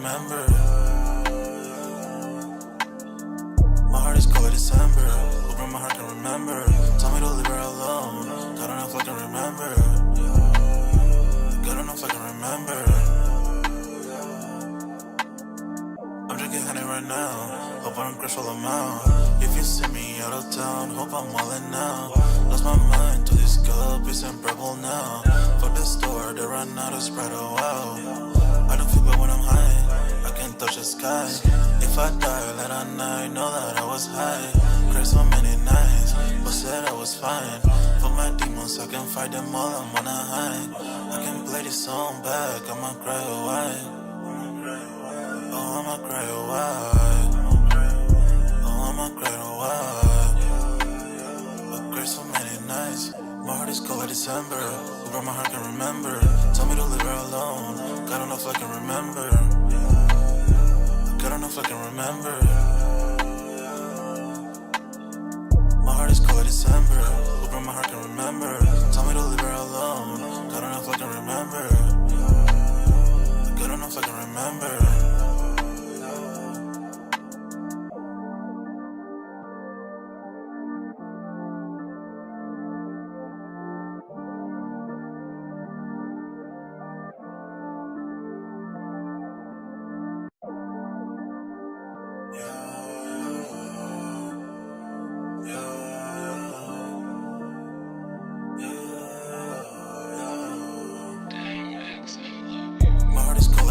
remember. My heart is cold like December. Open my heart can remember. Tell me to leave her alone. God enough I can remember. God enough I can remember. I'm drinking honey right now. Hope I don't crash all amount. If you see me out of town, hope I'm wildin' now. Lost my mind to this cup, it's unbearable now. Fuck the store, they run out of Sprite, oh wow. I don't feel bad when I'm high, I can't touch the sky. If I die late at night, know that I was high. Cried so many nights, but said I was fine. For my demons, I can fight them all, I'm on a high. I can play this song back, I'ma cry a while. Oh, I'ma cry a while. Oh, I'ma cry a while. I cried so many nights. My heart is cold like December. Over my heart can remember. Tell me to leave her alone. God enough I can remember. God enough I can remember. My heart is cold like December. Over my heart can remember. Tell me to leave her alone. God enough I can remember. God enough I can remember.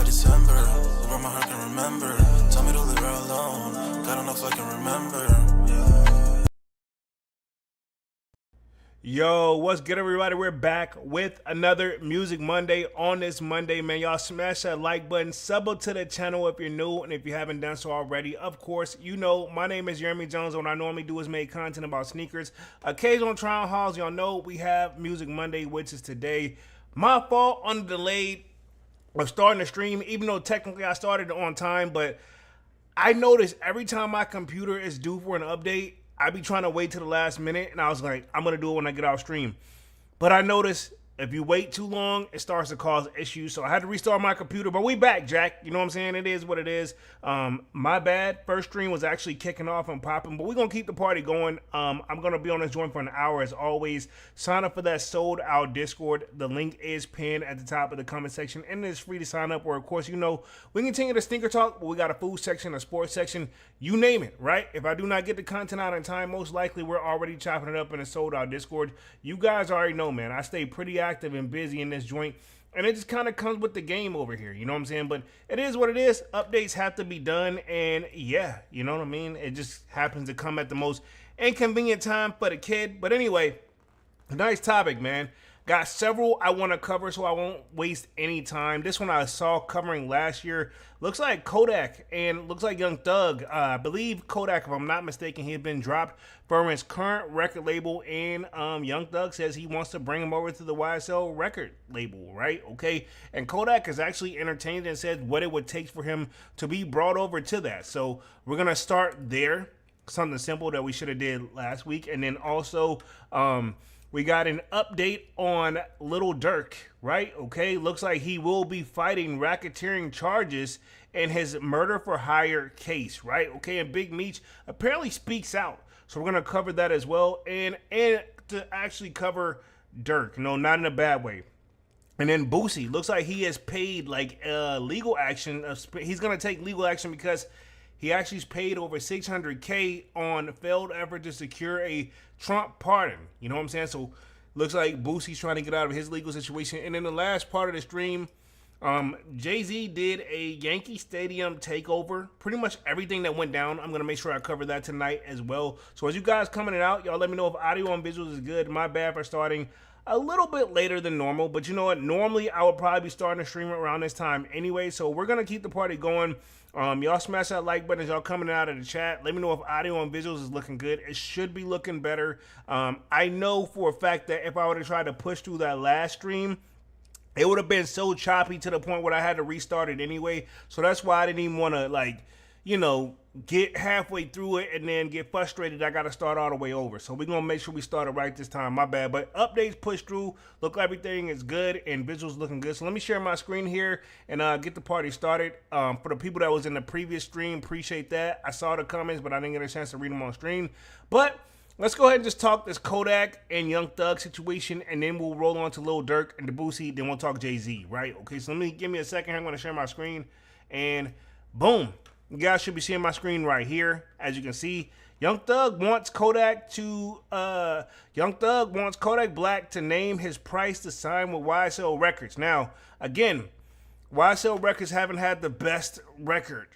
December, over my heart can remember. Tell me to leave her alone. God enough I can remember. Yo, what's good, everybody? We're back with another Music Monday on this Monday, man. Y'all smash that like button, sub up to the channel if you're new, and if you haven't done so already, of course, you know, my name is Jeremy Jones, and what I normally do is make content about sneakers. Occasional trial hauls, y'all know we have Music Monday, which is today. My fault on the delayed of starting the stream, even though technically I started on time, but I noticed every time my computer is due for an update, I be trying to wait to the last minute, and I was like, I'm gonna do it when I get off stream. But I noticed if you wait too long, it starts to cause issues. So I had to restart my computer, but we back, Jack. You know what I'm saying? It is what it is. My bad. First stream was actually kicking off and popping, but we're going to keep the party going. I'm going to be on this joint for an hour as always. Sign up for that sold out Discord. The link is pinned at the top of the comment section, and it's free to sign up, where, of course, you know, we continue to stinker talk, but we got a food section, a sports section, you name it, right? If I do not get the content out in time, most likely we're already chopping it up in a sold out Discord. You guys already know, man. I stay pretty active and busy in this joint, and it just kind of comes with the game over here, you know what I'm saying? But it is what it is. Updates have to be done, and yeah, you know what I mean? It just happens to come at the most inconvenient time for the kid. But anyway, nice topic, man. Got several I want to cover, so I won't waste any time. This one I saw covering last year. Looks like Kodak and looks like Young Thug. I believe Kodak, if I'm not mistaken, he had been dropped from his current record label, and Young Thug says he wants to bring him over to the YSL record label, right? Okay, and Kodak is actually entertained and said what it would take for him to be brought over to that. So we're gonna start there. Something simple that we should have did last week, and then also we got an update on Lil Durk, right? Okay, looks like he will be fighting racketeering charges in his murder for hire case, right? Okay, and Big Meech apparently speaks out. So we're going to cover that as well. And to actually cover Durk, no, not in a bad way. And then Boosie, looks like he has paid like legal action. He's going to take legal action because he actually paid over $600K on failed effort to secure a Trump pardon. You know what I'm saying? So looks like Boosie's trying to get out of his legal situation. And in the last part of the stream, Jay-Z did a Yankee Stadium takeover. Pretty much everything that went down. I'm going to make sure I cover that tonight as well. So as you guys coming out, y'all let me know if audio and visuals is good. My bad for starting a little bit later than normal. But you know what? Normally, I would probably be starting the stream around this time anyway. So we're going to keep the party going. Y'all smash that like button as y'all coming out of the chat. Let me know if audio and visuals is looking good. It should be looking better. I know for a fact that if I would have tried to push through that last stream, it would have been so choppy to the point where I had to restart it anyway. So that's why I didn't even want to, like, you know, get halfway through it and then get frustrated. I got to start all the way over. So we're going to make sure we start it right this time. My bad. But updates pushed through. Look, everything is good and visuals looking good. So let me share my screen here and get the party started. For the people that was in the previous stream, appreciate that. I saw the comments, but I didn't get a chance to read them on stream. But let's go ahead and just talk this Kodak and Young Thug situation, and then we'll roll on to Lil Durk and the Boosie. Then we'll talk Jay-Z, right? Okay, so give me a second. I'm going to share my screen, and boom. You guys should be seeing my screen right here. As you can see, Young Thug wants Kodak Black to name his price to sign with YSL Records. Now, again, YSL Records haven't had the best record.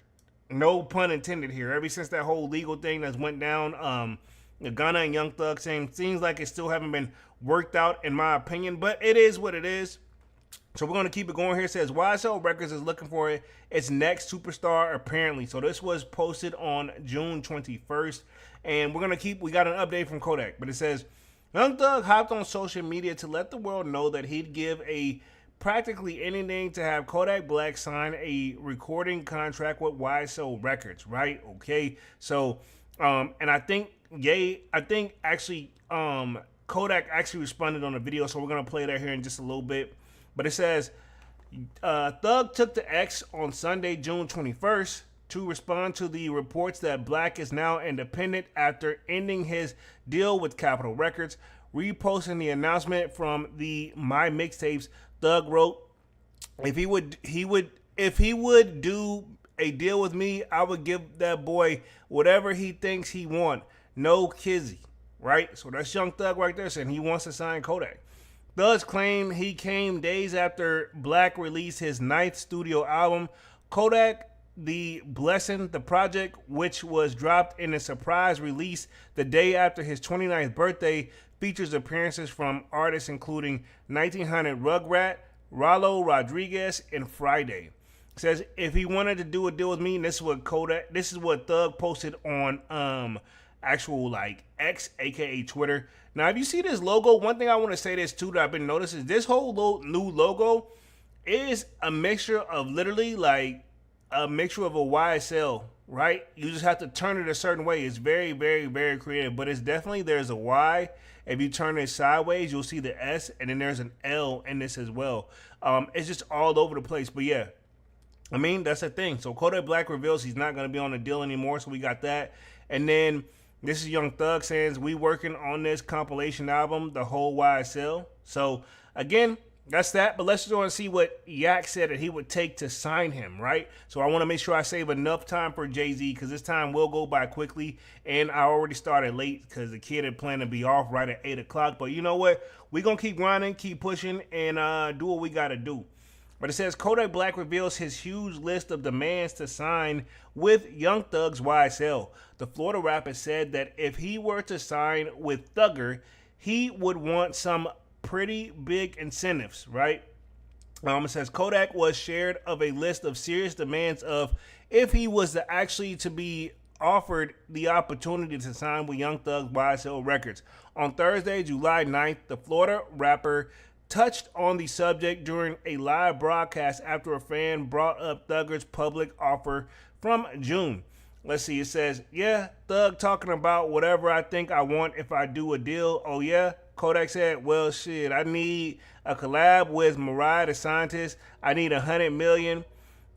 No pun intended here. Ever since that whole legal thing that's went down, Gunna and Young Thug seems like it still haven't been worked out in my opinion, but it is what it is. So we're going to keep it going here. It says YSL Records is looking for its next superstar apparently. So this was posted on June 21st. And we got an update from Kodak. But it says, Young Thug hopped on social media to let the world know that he'd give practically anything to have Kodak Black sign a recording contract with YSL Records, right? Okay. So, and I think Kodak actually responded on the video. So we're going to play that here in just a little bit. But it says, Thug took to X on Sunday, June 21st, to respond to the reports that Black is now independent after ending his deal with Capitol Records. Reposting the announcement from the My Mixtapes, Thug wrote, if he would do a deal with me, I would give that boy whatever he thinks he want. No kizzy, right? So that's Young Thug right there saying he wants to sign Kodak. Thug's claim he came days after Black released his 9th studio album, Kodak the Blessing. The project, which was dropped in a surprise release the day after his 29th birthday, features appearances from artists including 1900 Rugrat, Rallo Rodriguez, and Friday. It says if he wanted to do a deal with me, and this is what Thug posted on actual like X, aka Twitter. Now, if you see this logo, one thing I want to say this too that I've been noticing is this whole new logo is a mixture of literally like a mixture of a YSL, right? You just have to turn it a certain way. It's very, very, very creative, but it's definitely, there's a Y. If you turn it sideways, you'll see the S, and then there's an L in this as well. It's just all over the place, but yeah. I mean, that's the thing. So Kodak Black reveals he's not going to be on the deal anymore, so we got that. And then this is Young Thug saying, we working on this compilation album, the whole YSL. So, again, that's that. But let's go and see what Yak said that he would take to sign him, right? So I want to make sure I save enough time for Jay-Z because this time will go by quickly. And I already started late because the kid had planned to be off right at 8 o'clock. But you know what? We're going to keep grinding, keep pushing, and do what we got to do. But it says Kodak Black reveals his huge list of demands to sign with Young Thug's YSL. The Florida rapper said that if he were to sign with Thugger, he would want some pretty big incentives, right? It says Kodak was shared of a list of serious demands of if he was to be offered the opportunity to sign with Young Thug's YSL Records. On Thursday, July 9th, the Florida rapper touched on the subject during a live broadcast after a fan brought up Thugger's public offer from June. Let's see, it says, yeah, Thug talking about whatever I think I want if I do a deal. Oh, yeah? Kodak said, well, shit, I need a collab with Mariah the Scientist. I need $100 million.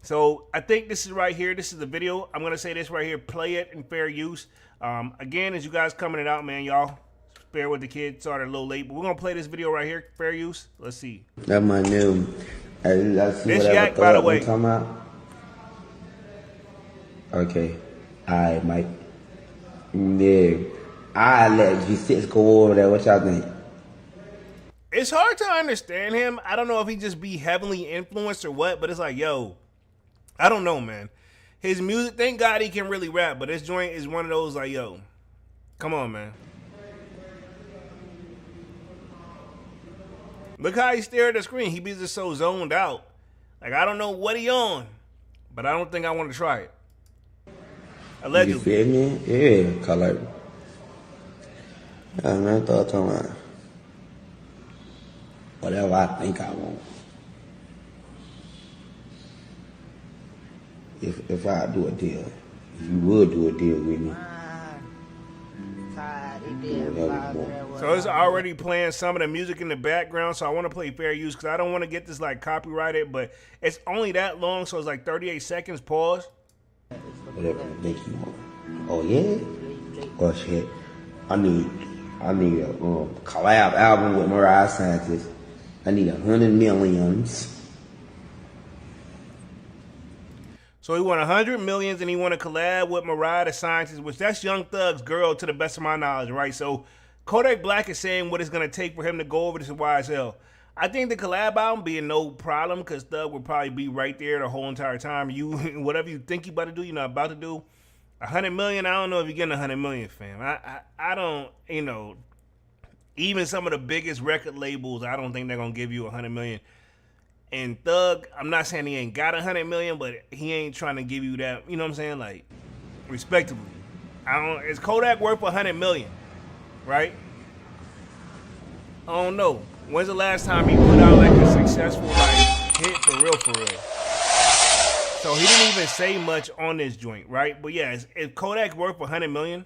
So I think this is right here. This is the video. I'm going to say this right here. Play it in fair use. Again, as you guys coming it out, man, y'all. Bear with the kid, started a little late, but we're gonna play this video right here, fair use. Let's see. That's my new. This Yak, by the way. Talking about? Okay, alright, Mike. Yeah, I let G6 go over there. What y'all think? It's hard to understand him. I don't know if he just be heavily influenced or what, but it's like, yo, I don't know, man. His music, thank God he can really rap, but this joint is one of those like, yo, come on, man. Look how he stared at the screen. He be just so zoned out. Like, I don't know what he on, but I don't think I want to try it. Allegedly. You feel me? Yeah, cause like, I man, talking about whatever I think I want. If I do a deal, If you would do a deal with me, So it's already playing some of the music in the background, so I want to play fair use because I don't want to get this like copyrighted, but it's only that long, so it's like 38 seconds. Pause. whatever makes you want. Oh yeah? Oh shit. I need a collab album with Mariah Scientist. I need 100 millions. So he won 100 millions and he want to collab with Mariah the Scientist, which that's Young Thug's girl to the best of my knowledge, right? So Kodak Black is saying what it's going to take for him to go over to YSL. I think the collab album being no problem because Thug will probably be right there the whole entire time. You, whatever you think you about to do, you're not about to do. 100 million, I don't know if you're getting 100 million, fam. I don't, even some of the biggest record labels, I don't think they're going to give you 100 million. And Thug, I'm not saying he ain't got 100 million, but he ain't trying to give you that, you know what I'm saying? Like, respectively. Is Kodak worth 100 million? Right? I don't know. When's the last time he put out like a successful hit for real? So he didn't even say much on this joint, right? But yeah, is Kodak worth 100 million?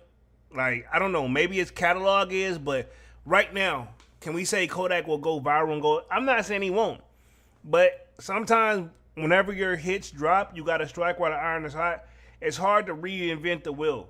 Like, I don't know. Maybe his catalog is, but right now, can we say Kodak will go viral and go? I'm not saying he won't. But sometimes whenever your hits drop, you got to strike while the iron is hot. It's hard to reinvent the wheel.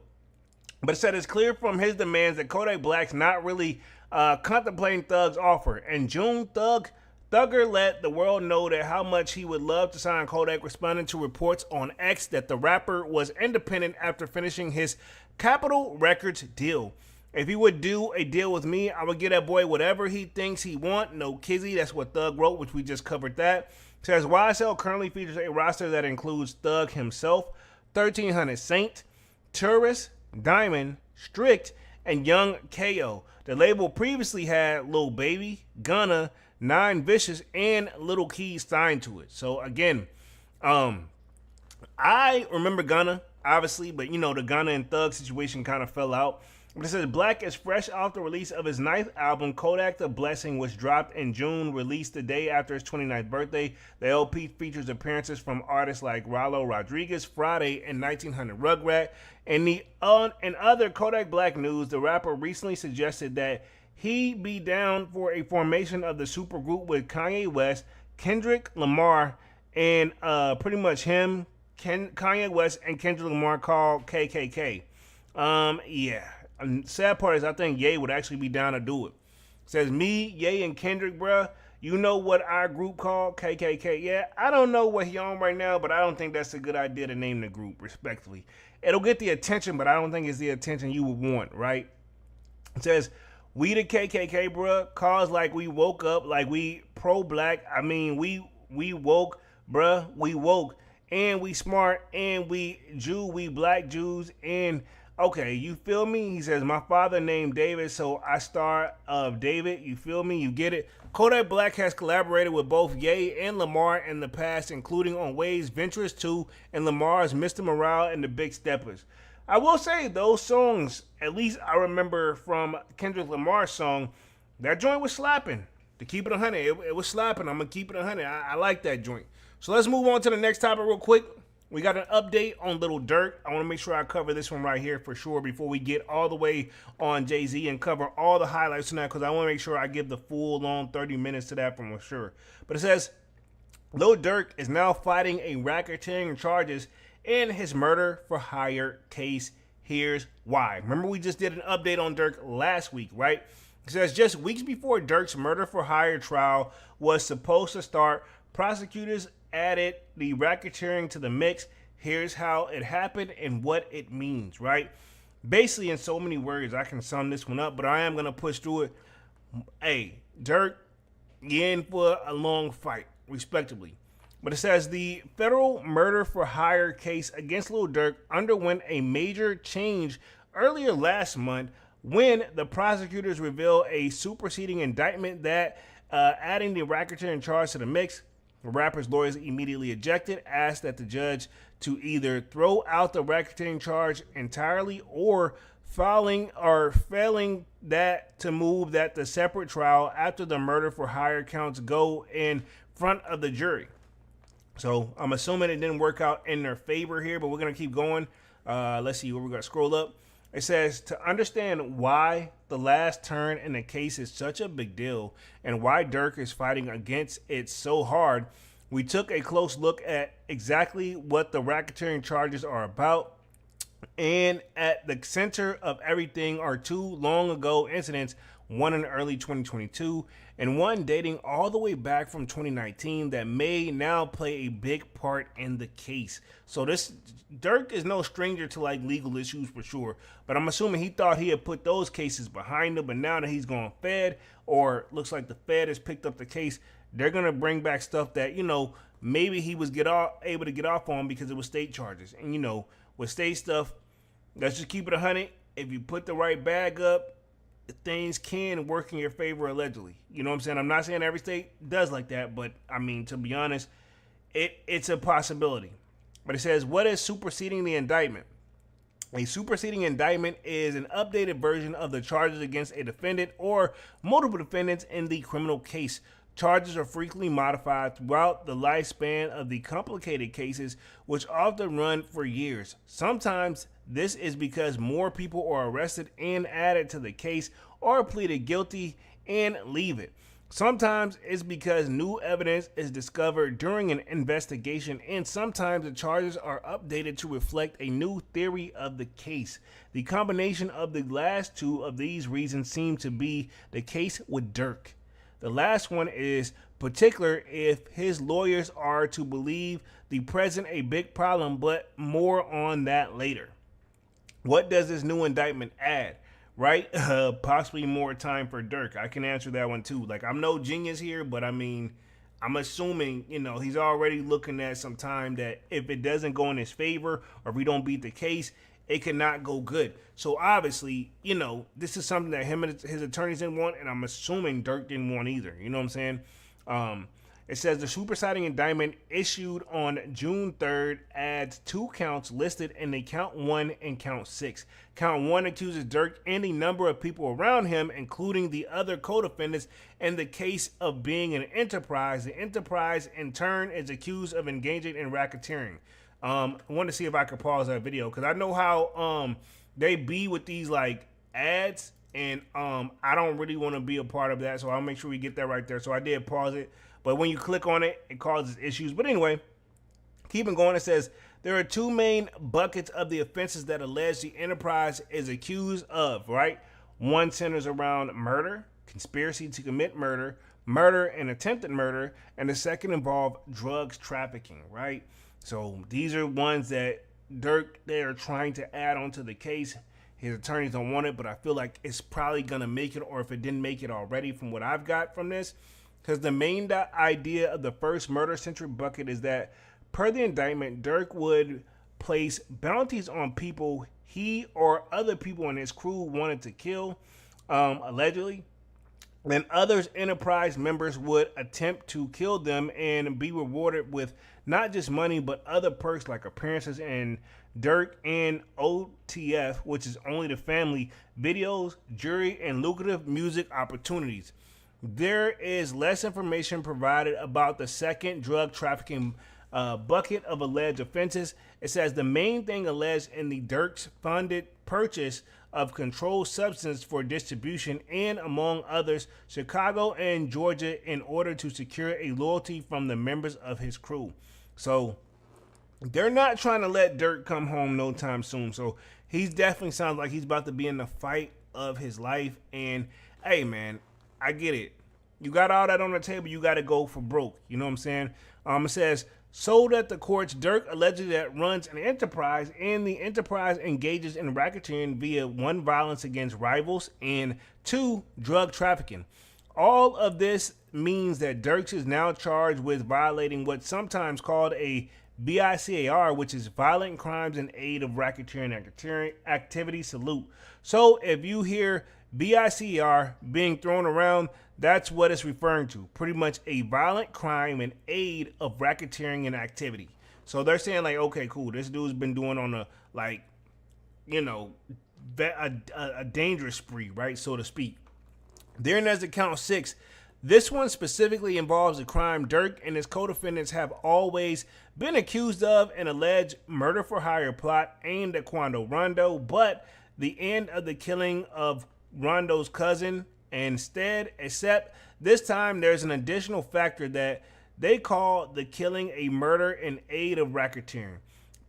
But it said it's clear from his demands that Kodak Black's not really contemplating Thug's offer. In June, Thugger let the world know that how much he would love to sign Kodak, responding to reports on X that the rapper was independent after finishing his Capitol Records deal. If he would do a deal with me, I would get that boy whatever he thinks he want. No kizzy. That's what Thug wrote, which we just covered that. It says YSL currently features a roster that includes Thug himself, 1300 Saint, Tourist, Diamond, Strict, and Young KO. The label previously had Lil Baby, Gunna, Nine Vicious, and Little Keys signed to it. So again, I remember Gunna, obviously, but the Gunna and Thug situation kind of fell out. But it says Black is fresh off the release of his 9th album, Kodak the Blessing, which dropped in June, released the day after his 29th birthday. The LP features appearances from artists like Rallo Rodriguez, Friday, and 1900 Rugrat. In other Kodak Black news, the rapper recently suggested that he be down for a formation of the supergroup with Kanye West, Kendrick Lamar, and pretty much him, Kanye West, and Kendrick Lamar called KKK. Yeah. And sad part is I think Ye would actually be down to do it. Says me, Ye, and Kendrick, bruh. You know what our group called? KKK. Yeah, I don't know what he on right now, but I don't think that's a good idea to name the group, respectfully. It'll get the attention, but I don't think it's the attention you would want, right? It says, we the KKK, bruh. Cause like we woke up, like we pro-black. I mean, we woke, bruh. We woke. And we smart, and we Jew, we black Jews, and... Okay, you feel me? He says, my father named David, so I star of David. You feel me? You get it? Kodak Black has collaborated with both Ye and Lamar in the past, including on Wade's Ventures 2 and Lamar's Mr. Morale and the Big Steppers. I will say those songs, at least I remember from Kendrick Lamar's song, that joint was slapping. To keep it 100, it was slapping. I'm going to keep it 100. I like that joint. So let's move on to the next topic real quick. We got an update on Lil Durk. I want to make sure I cover this one right here for sure before we get all the way on Jay-Z and cover all the highlights tonight because I want to make sure I give the full long 30 minutes to that for sure. But it says Lil Durk is now fighting a racketeering charges in his murder for hire case. Here's why. Remember we just did an update on Durk last week, right? It says just weeks before Durk's murder for hire trial was supposed to start, prosecutors added the racketeering to the mix. Here's how it happened and what it means, right? Basically, in so many words, I can sum this one up, but I am going to push through it. Hey, Durk, you're in for a long fight, respectively. But it says the federal murder for hire case against Lil Durk underwent a major change earlier last month when the prosecutors revealed a superseding indictment that adding the racketeering charge to the mix. The rapper's lawyers immediately objected, asked that the judge to either throw out the racketeering charge entirely or failing that to move that the separate trial after the murder for hire counts go in front of the jury. So I'm assuming it didn't work out in their favor here, but we're going to keep going. Let's see where we got to scroll up. It says, to understand why the last turn in the case is such a big deal and why Durk is fighting against it so hard, we took a close look at exactly what the racketeering charges are about. And at the center of everything are two long ago incidents, one in early 2022 and one dating all the way back from 2019 that may now play a big part in the case. So this Durk is no stranger to like legal issues for sure, but I'm assuming he thought he had put those cases behind him, but now that he's gone Fed, or looks like the Fed has picked up the case, they're gonna bring back stuff that, you know, maybe he was able to get off on because it was state charges. And you know, with state stuff, let's just keep it 100. If you put the right bag up, things can work in your favor allegedly. You know what I'm saying? I'm not saying every state does like that, but I mean, to be honest, it's a possibility. But it says, what is superseding the indictment? A superseding indictment is an updated version of the charges against a defendant or multiple defendants in the criminal case. Charges are frequently modified throughout the lifespan of the complicated cases, which often run for years. Sometimes this is because more people are arrested and added to the case or pleaded guilty and leave it. Sometimes it's because new evidence is discovered during an investigation, and sometimes the charges are updated to reflect a new theory of the case. The combination of the last two of these reasons seem to be the case with Durk. The last one is particular if his lawyers are to believe the present a big problem, but more on that later. What does this new indictment add? Right? Possibly more time for Durk. I can answer that one too. Like, I'm no genius here, but I mean, I'm assuming, you know, he's already looking at some time that if it doesn't go in his favor or if we don't beat the case, it cannot go good. So obviously, you know, this is something that him and his attorneys didn't want, and I'm assuming Durk didn't want either. You know what I'm saying? It says the superseding indictment issued on June 3rd adds 2 counts listed in the count 1 and count 6. Count 1 accuses Durk and a number of people around him, including the other co-defendants, in the case of being an enterprise. The enterprise, in turn, is accused of engaging in racketeering. I want to see if I could pause that video because I know how they be with these like ads, and I don't really want to be a part of that, so I'll make sure we get that right there. So I did pause it. But when you click on it, it causes issues. But anyway, keeping going, it says there are 2 main buckets of the offenses that allege the enterprise is accused of, right? One centers around murder, conspiracy to commit murder, murder and attempted murder, and the second involved drugs trafficking, right? So these are ones that Durk, they are trying to add onto the case. His attorneys don't want it, but I feel like it's probably going to make it, or if it didn't make it already from what I've got from this. Because the main idea of the first murder-centric bucket is that, per the indictment, Durk would place bounties on people he or other people in his crew wanted to kill, allegedly. Then others enterprise members would attempt to kill them and be rewarded with not just money, but other perks like appearances in Durk and OTF, which is only the family, videos, jury, and lucrative music opportunities. There is less information provided about the second drug trafficking bucket of alleged offenses. It says the main thing alleged in the Durk's funded purchase of controlled substance for distribution and, among others, Chicago and Georgia, in order to secure a loyalty from the members of his crew. So they're not trying to let Durk come home no time soon. So he definitely sounds like he's about to be in the fight of his life. And hey, man, I get it. You got all that on the table, you got to go for broke. You know what I'm saying? It says, so that the courts, Durk allegedly that runs an enterprise, and the enterprise engages in racketeering via 1, violence against rivals, and 2, drug trafficking. All of this means that Durk is now charged with violating what's sometimes called a BICAR, which is Violent Crimes in Aid of Racketeering Activity Salute. So if you hear BICAR being thrown around, that's what it's referring to. Pretty much a violent crime in aid of racketeering and activity. So they're saying like, okay, cool. This dude's been doing on a, like, you know, a dangerous spree, right? So to speak. Then there's the count 6. This one specifically involves a crime Durk and his co-defendants have always been accused of, an alleged murder for hire plot aimed at Quando Rondo, but the end of the killing of Rondo's cousin instead, except this time there's an additional factor that they call the killing a murder in aid of racketeering.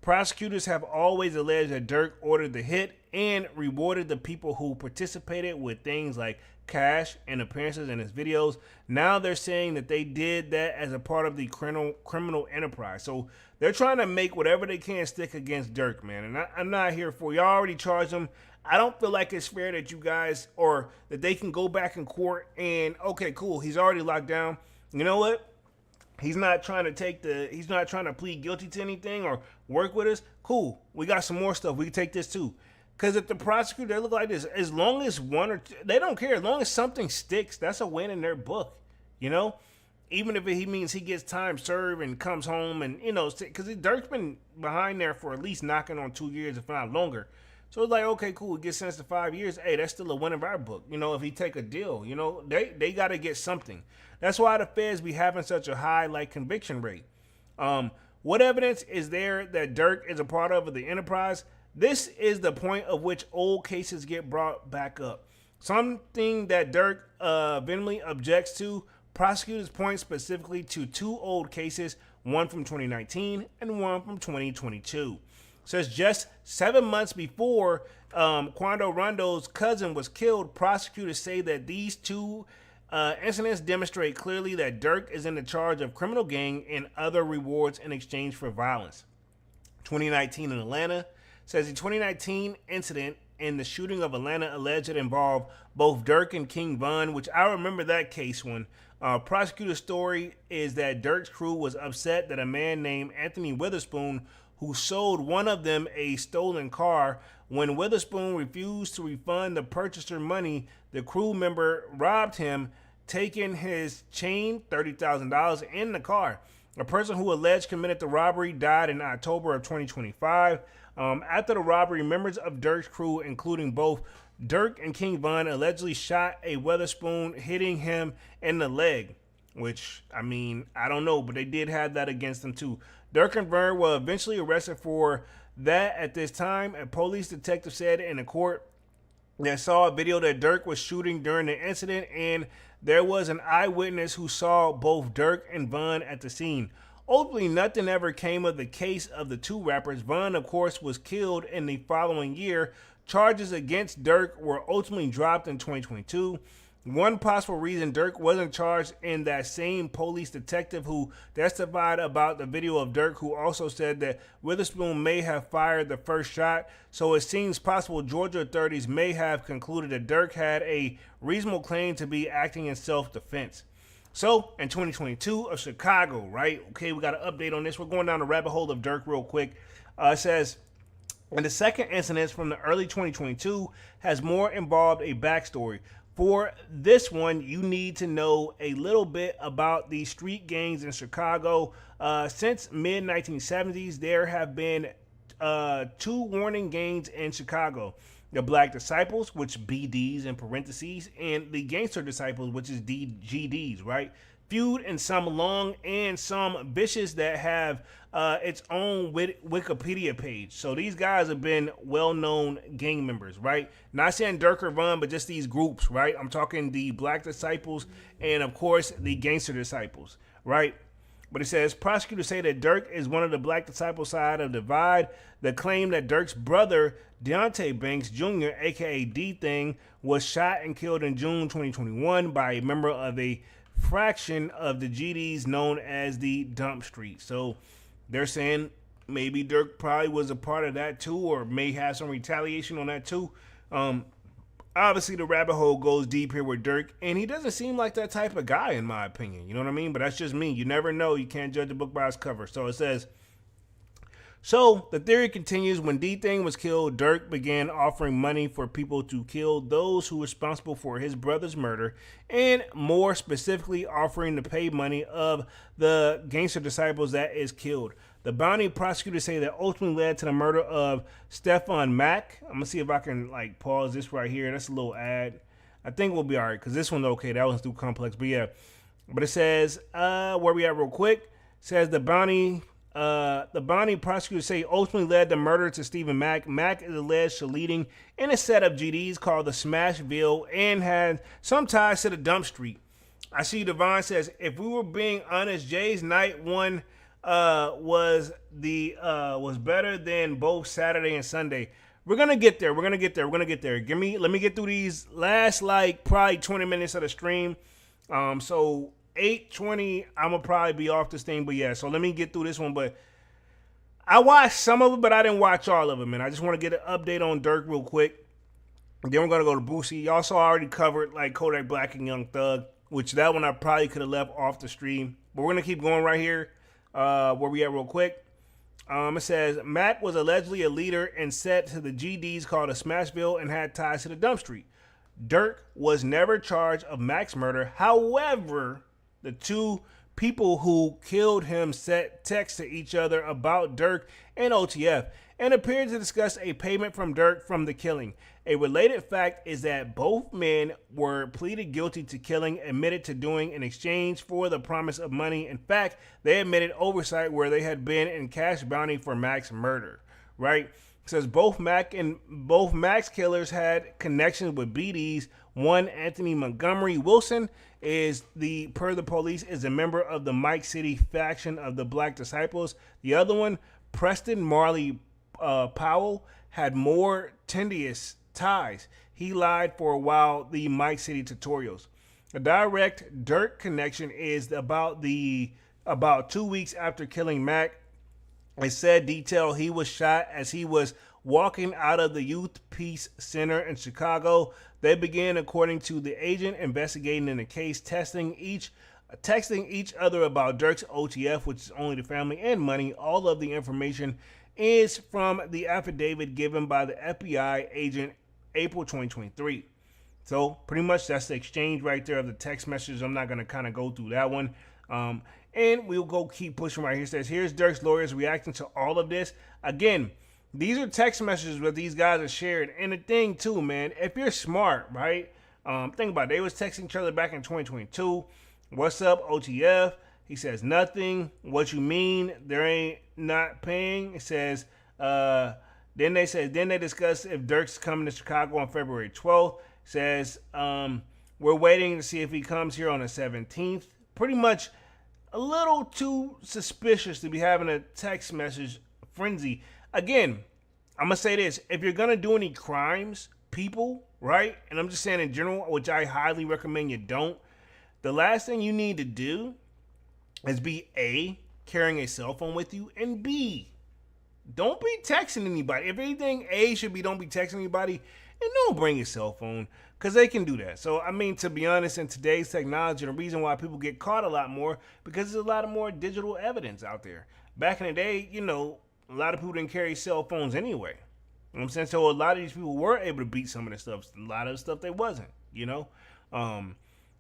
Prosecutors have always alleged that Durk ordered the hit and rewarded the people who participated with things like cash and appearances in his videos. Now they're saying that they did that as a part of the criminal enterprise. So they're trying to make whatever they can stick against Durk, man. And I'm not here for y'all already charged him. I don't feel like it's fair that you guys, or that they can go back in court and, okay, cool, he's already locked down. You know what? He's not trying to plead guilty to anything or work with us. Cool. We got some more stuff. We can take this too. Because if the prosecutor, they look like this, as long as one or two, they don't care. As long as something sticks, that's a win in their book. You know? Even if he means he gets time served and comes home and, you know, because Durk's been behind there for at least knocking on 2 years, if not longer. So it's like, okay, cool, he gets sentenced to 5 years. Hey, that's still a win of our book. You know, if he take a deal, you know, they got to get something. That's why the feds be having such a high, like, conviction rate. What evidence is there that Durk is a part of the enterprise? This is the point of which old cases get brought back up. Something that Durk vehemently objects to. Prosecutors point specifically to two old cases, one from 2019 and one from 2022. Says just 7 months before Quando Rondo's cousin was killed, prosecutors say that these two incidents demonstrate clearly that Durk is in the charge of criminal gang and other rewards in exchange for violence. 2019 in Atlanta says the 2019 incident in the shooting of Atlanta alleged it involved both Durk and King Von, which I remember that case when prosecutor's story is that Durk's crew was upset that a man named Anthony Witherspoon, who sold one of them a stolen car, when Witherspoon refused to refund the purchaser money, the crew member robbed him, taking his chain, $30,000, in the car. A person who alleged committed the robbery died in October of 2025. After the robbery, members of Durk's crew, including both Durk and King Von, allegedly shot a Witherspoon, hitting him in the leg. Which, I mean, I don't know, but they did have that against them too. Durk and Von were eventually arrested for that at this time. A police detective said in a court that saw a video that Durk was shooting during the incident, and there was an eyewitness who saw both Durk and Von at the scene. Ultimately, nothing ever came of the case of the two rappers. Von, of course, was killed in the following year. Charges against Durk were ultimately dropped in 2022. One possible reason Durk wasn't charged in that same police detective who testified about the video of Durk, who also said that Witherspoon may have fired the first shot. So it seems possible Georgia authorities may have concluded that Durk had a reasonable claim to be acting in self-defense. So in 2022 of Chicago, right? Okay, we got an update on this. We're going down the rabbit hole of Durk real quick. It says, and the second incident from the early 2022 has more involved a backstory. For this one, you need to know a little bit about the street gangs in Chicago. Since mid-1970s, there have been two warning gangs in Chicago. The Black Disciples, which BDs in parentheses, and the Gangster Disciples, which is GDs, right? Feud and some long and some vicious that have its own Wikipedia page. So these guys have been well-known gang members, right? Not saying Durk or Von, but just these groups, right? I'm talking the Black Disciples and, of course, the Gangster Disciples, right? But it says, prosecutors say that Durk is one of the Black Disciples side of the divide. The claim that Durk's brother, Deontay Banks Jr., a.k.a. D-Thing, was shot and killed in June 2021 by a member of a fraction of the GDs known as the Dump Street. So they're saying maybe Durk probably was a part of that too, or may have some retaliation on that too. Obviously the rabbit hole goes deep here with Durk, and he doesn't seem like that type of guy in my opinion. You know what I mean? But that's just me. You never know. You can't judge a book by its cover. So it says, so the theory continues, when D-Thing was killed, Durk began offering money for people to kill those who were responsible for his brother's murder, and more specifically offering to pay money of the Gangster Disciples that is killed. The bounty prosecutors say that ultimately led to the murder of Stefan Mack. I'm gonna see if I can like pause this right here. That's a little ad. I think we'll be all right because this one's okay. That one's too complex. But yeah, but it says where we at real quick. It says the bounty prosecutors say ultimately led the murder to Stephen Mack. Mack is alleged to leading in a set of GDs called the Smashville and had some ties to the Dump Street. I see Devon says, if we were being honest, Jay's night one was better than both Saturday and Sunday. We're gonna get there. Let me get through these last probably 20 minutes of the stream. So 8:20, I'm gonna probably be off this thing, but yeah. So let me get through this one. But I watched some of it, but I didn't watch all of it, man. I just want to get an update on Durk real quick. Then we're gonna go to Boosie. Y'all saw I already covered Kodak Black and Young Thug, which that one I probably could have left off the stream. But we're gonna keep going right here. Where we at real quick. It says Matt was allegedly a leader and set to the GDs called a Smashville and had ties to the Dump Street. Durk was never charged of Mac's murder. However, the two people who killed him sent texts to each other about Durk and OTF and appeared to discuss a payment from Durk from the killing. A related fact is that both men were pleaded guilty to killing, admitted to doing in exchange for the promise of money. In fact, they admitted oversight where they had been in cash bounty for Mac's murder. Right? It says both Mac's killers had connections with BDs. One, Anthony Montgomery Wilson, per the police, is a member of the Mike City faction of the Black Disciples. The other one, Preston Marley Powell, had more tenuous ties. He lied for a while, the Mike City tutorials. A direct Durk connection is about 2 weeks after killing Mac. It said detail he was shot as he was walking out of the Youth Peace Center in Chicago. They began, according to the agent investigating in the case, texting each other about Durk's OTF, which is only the family and money. All of the information is from the affidavit given by the FBI agent April 2023. So pretty much that's the exchange right there of the text messages. I'm not going to kind of go through that one. And we'll go keep pushing right here. It says, here's Durk's lawyers reacting to all of this. Again, these are text messages that these guys are sharing. And the thing too, man, if you're smart, right? Think about it. They was texting each other back in 2022. What's up, OTF? He says nothing. What you mean? There ain't not paying. It says, then they discuss if Durk's coming to Chicago on February 12th. Says, we're waiting to see if he comes here on the 17th. Pretty much a little too suspicious to be having a text message frenzy. Again, I'm going to say this. If you're going to do any crimes, people, right? And I'm just saying in general, which I highly recommend you don't. The last thing you need to do is be A, carrying a cell phone with you, and B, don't be texting anybody. If anything, A should be don't be texting anybody, and don't bring your cell phone, because they can do that. So, I mean, to be honest, in today's technology, the reason why people get caught a lot more, because there's a lot of more digital evidence out there. Back in the day, a lot of people didn't carry cell phones anyway. You know what I'm saying? So a lot of these people were able to beat some of the stuff. A lot of the stuff they wasn't,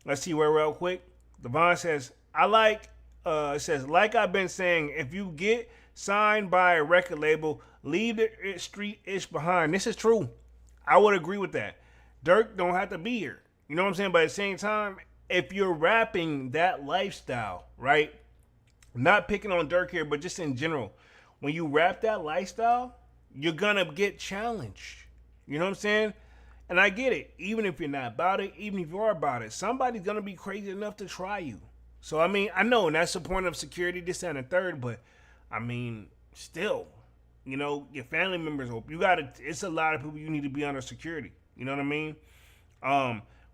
Let's see where we're at quick. Devon says, it says, like I've been saying, if you get signed by a record label, leave the street ish behind. This is true. I would agree with that. Durk don't have to be here. You know what I'm saying? But at the same time, if you're rapping that lifestyle, right? Not picking on Durk here, but just in general, when you rap that lifestyle, you're gonna get challenged. You know what I'm saying? And I get it. Even if you're not about it, even if you are about it, somebody's gonna be crazy enough to try you. So I mean, I know, and that's the point of security, this and the third, but I mean, still, your family members, it's a lot of people you need to be under security. You know what I mean?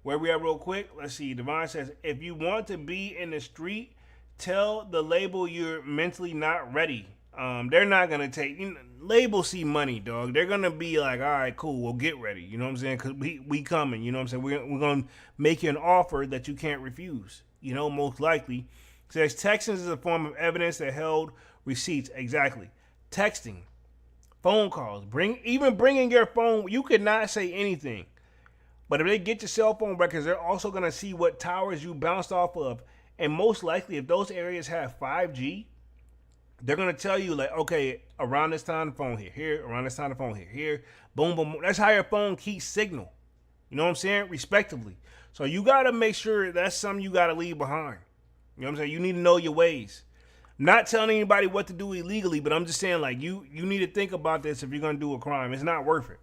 Where we at real quick? Let's see. Devon says, if you want to be in the street, tell the label you're mentally not ready. They're not going to take, labels see money, dog. They're going to be like, all right, cool, we'll get ready. You know what I'm saying? Because we coming, you know what I'm saying? We're going to make you an offer that you can't refuse, most likely. It says texting is a form of evidence that held receipts. Exactly. Texting, phone calls, bringing your phone. You could not say anything. But if they get your cell phone records, they're also going to see what towers you bounced off of. And most likely, if those areas have 5G, they're going to tell you, okay, around this time, the phone here, around this time, the phone here, boom, boom, boom. That's how your phone keeps signal. You know what I'm saying? Respectively. So you got to make sure that's something you got to leave behind. You know what I'm saying? You need to know your ways. I'm not telling anybody what to do illegally, but I'm just saying, like, you need to think about this if you're going to do a crime. It's not worth it.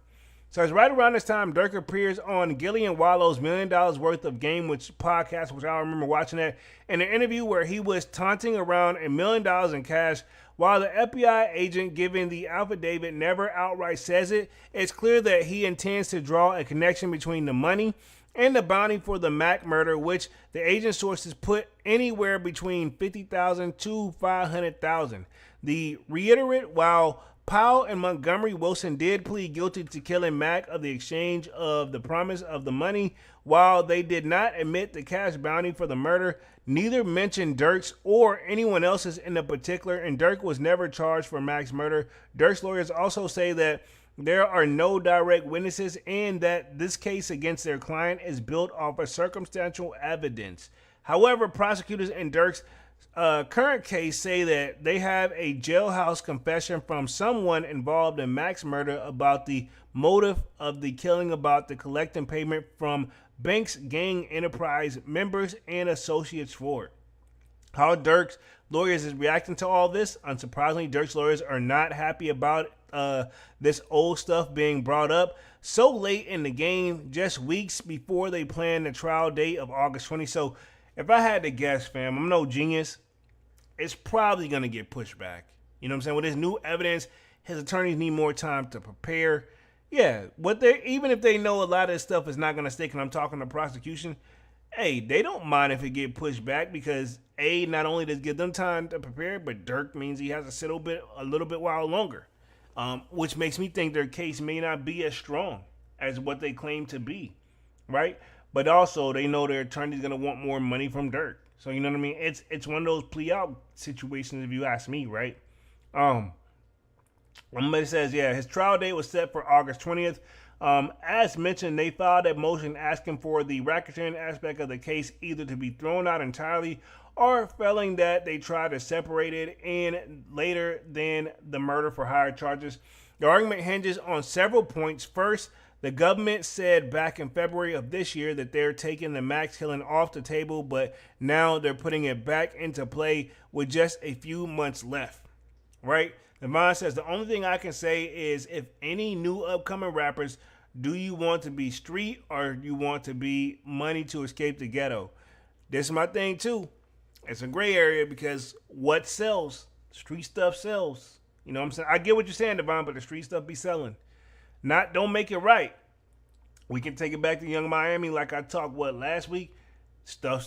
So it's right around this time Durk appears on Gillian Wallow's $1 million worth of game, which podcast, which I remember watching that, in an interview where he was taunting around $1 million in cash. While the FBI agent giving the affidavit never outright says it, it's clear that he intends to draw a connection between the money and the bounty for the Mac murder, which the agent sources put anywhere between $50,000 to $500,000. The reiterate, while Powell and Montgomery Wilson did plead guilty to killing Mac of the exchange of the promise of the money, while they did not admit the cash bounty for the murder, neither mentioned Durk's or anyone else's in the particular, and Durk was never charged for Mac's murder. Durk's lawyers also say that there are no direct witnesses and that this case against their client is built off of circumstantial evidence. However, prosecutors in Durk's current case say that they have a jailhouse confession from someone involved in Mac's murder about the motive of the killing, about the collecting payment from Banks gang enterprise members and associates for it. How Durk's lawyers is reacting to all this? Unsurprisingly, Durk's lawyers are not happy about this old stuff being brought up so late in the game, just weeks before they plan the trial date of August 20. So if I had to guess, fam, I'm no genius, it's probably going to get pushed back. You know what I'm saying? With this new evidence, his attorneys need more time to prepare. Yeah, even if they know a lot of this stuff is not going to stick, and I'm talking to prosecution, hey, they don't mind if it get pushed back because A, not only does it give them time to prepare, but Durk means he has to sit a little bit while longer, which makes me think their case may not be as strong as what they claim to be, right? But also, they know their attorney's going to want more money from Durk. So, you know what I mean? It's one of those plea out situations, if you ask me, right? It says, yeah, his trial date was set for August 20th. As mentioned, they filed a motion asking for the racketeering aspect of the case either to be thrown out entirely or failing that they try to separate it in later than the murder for hire charges. The argument hinges on several points. First, the government said back in February of this year that they're taking the Max killing off the table, but now they're putting it back into play with just a few months left, right? Devon says, the only thing I can say is if any new upcoming rappers, do you want to be street or you want to be money to escape the ghetto? This is my thing too. It's a gray area because what sells? Street stuff sells. You know what I'm saying? I get what you're saying, Devon, but the street stuff be selling. Don't make it right. We can take it back to Young Miami like I talked, last week? The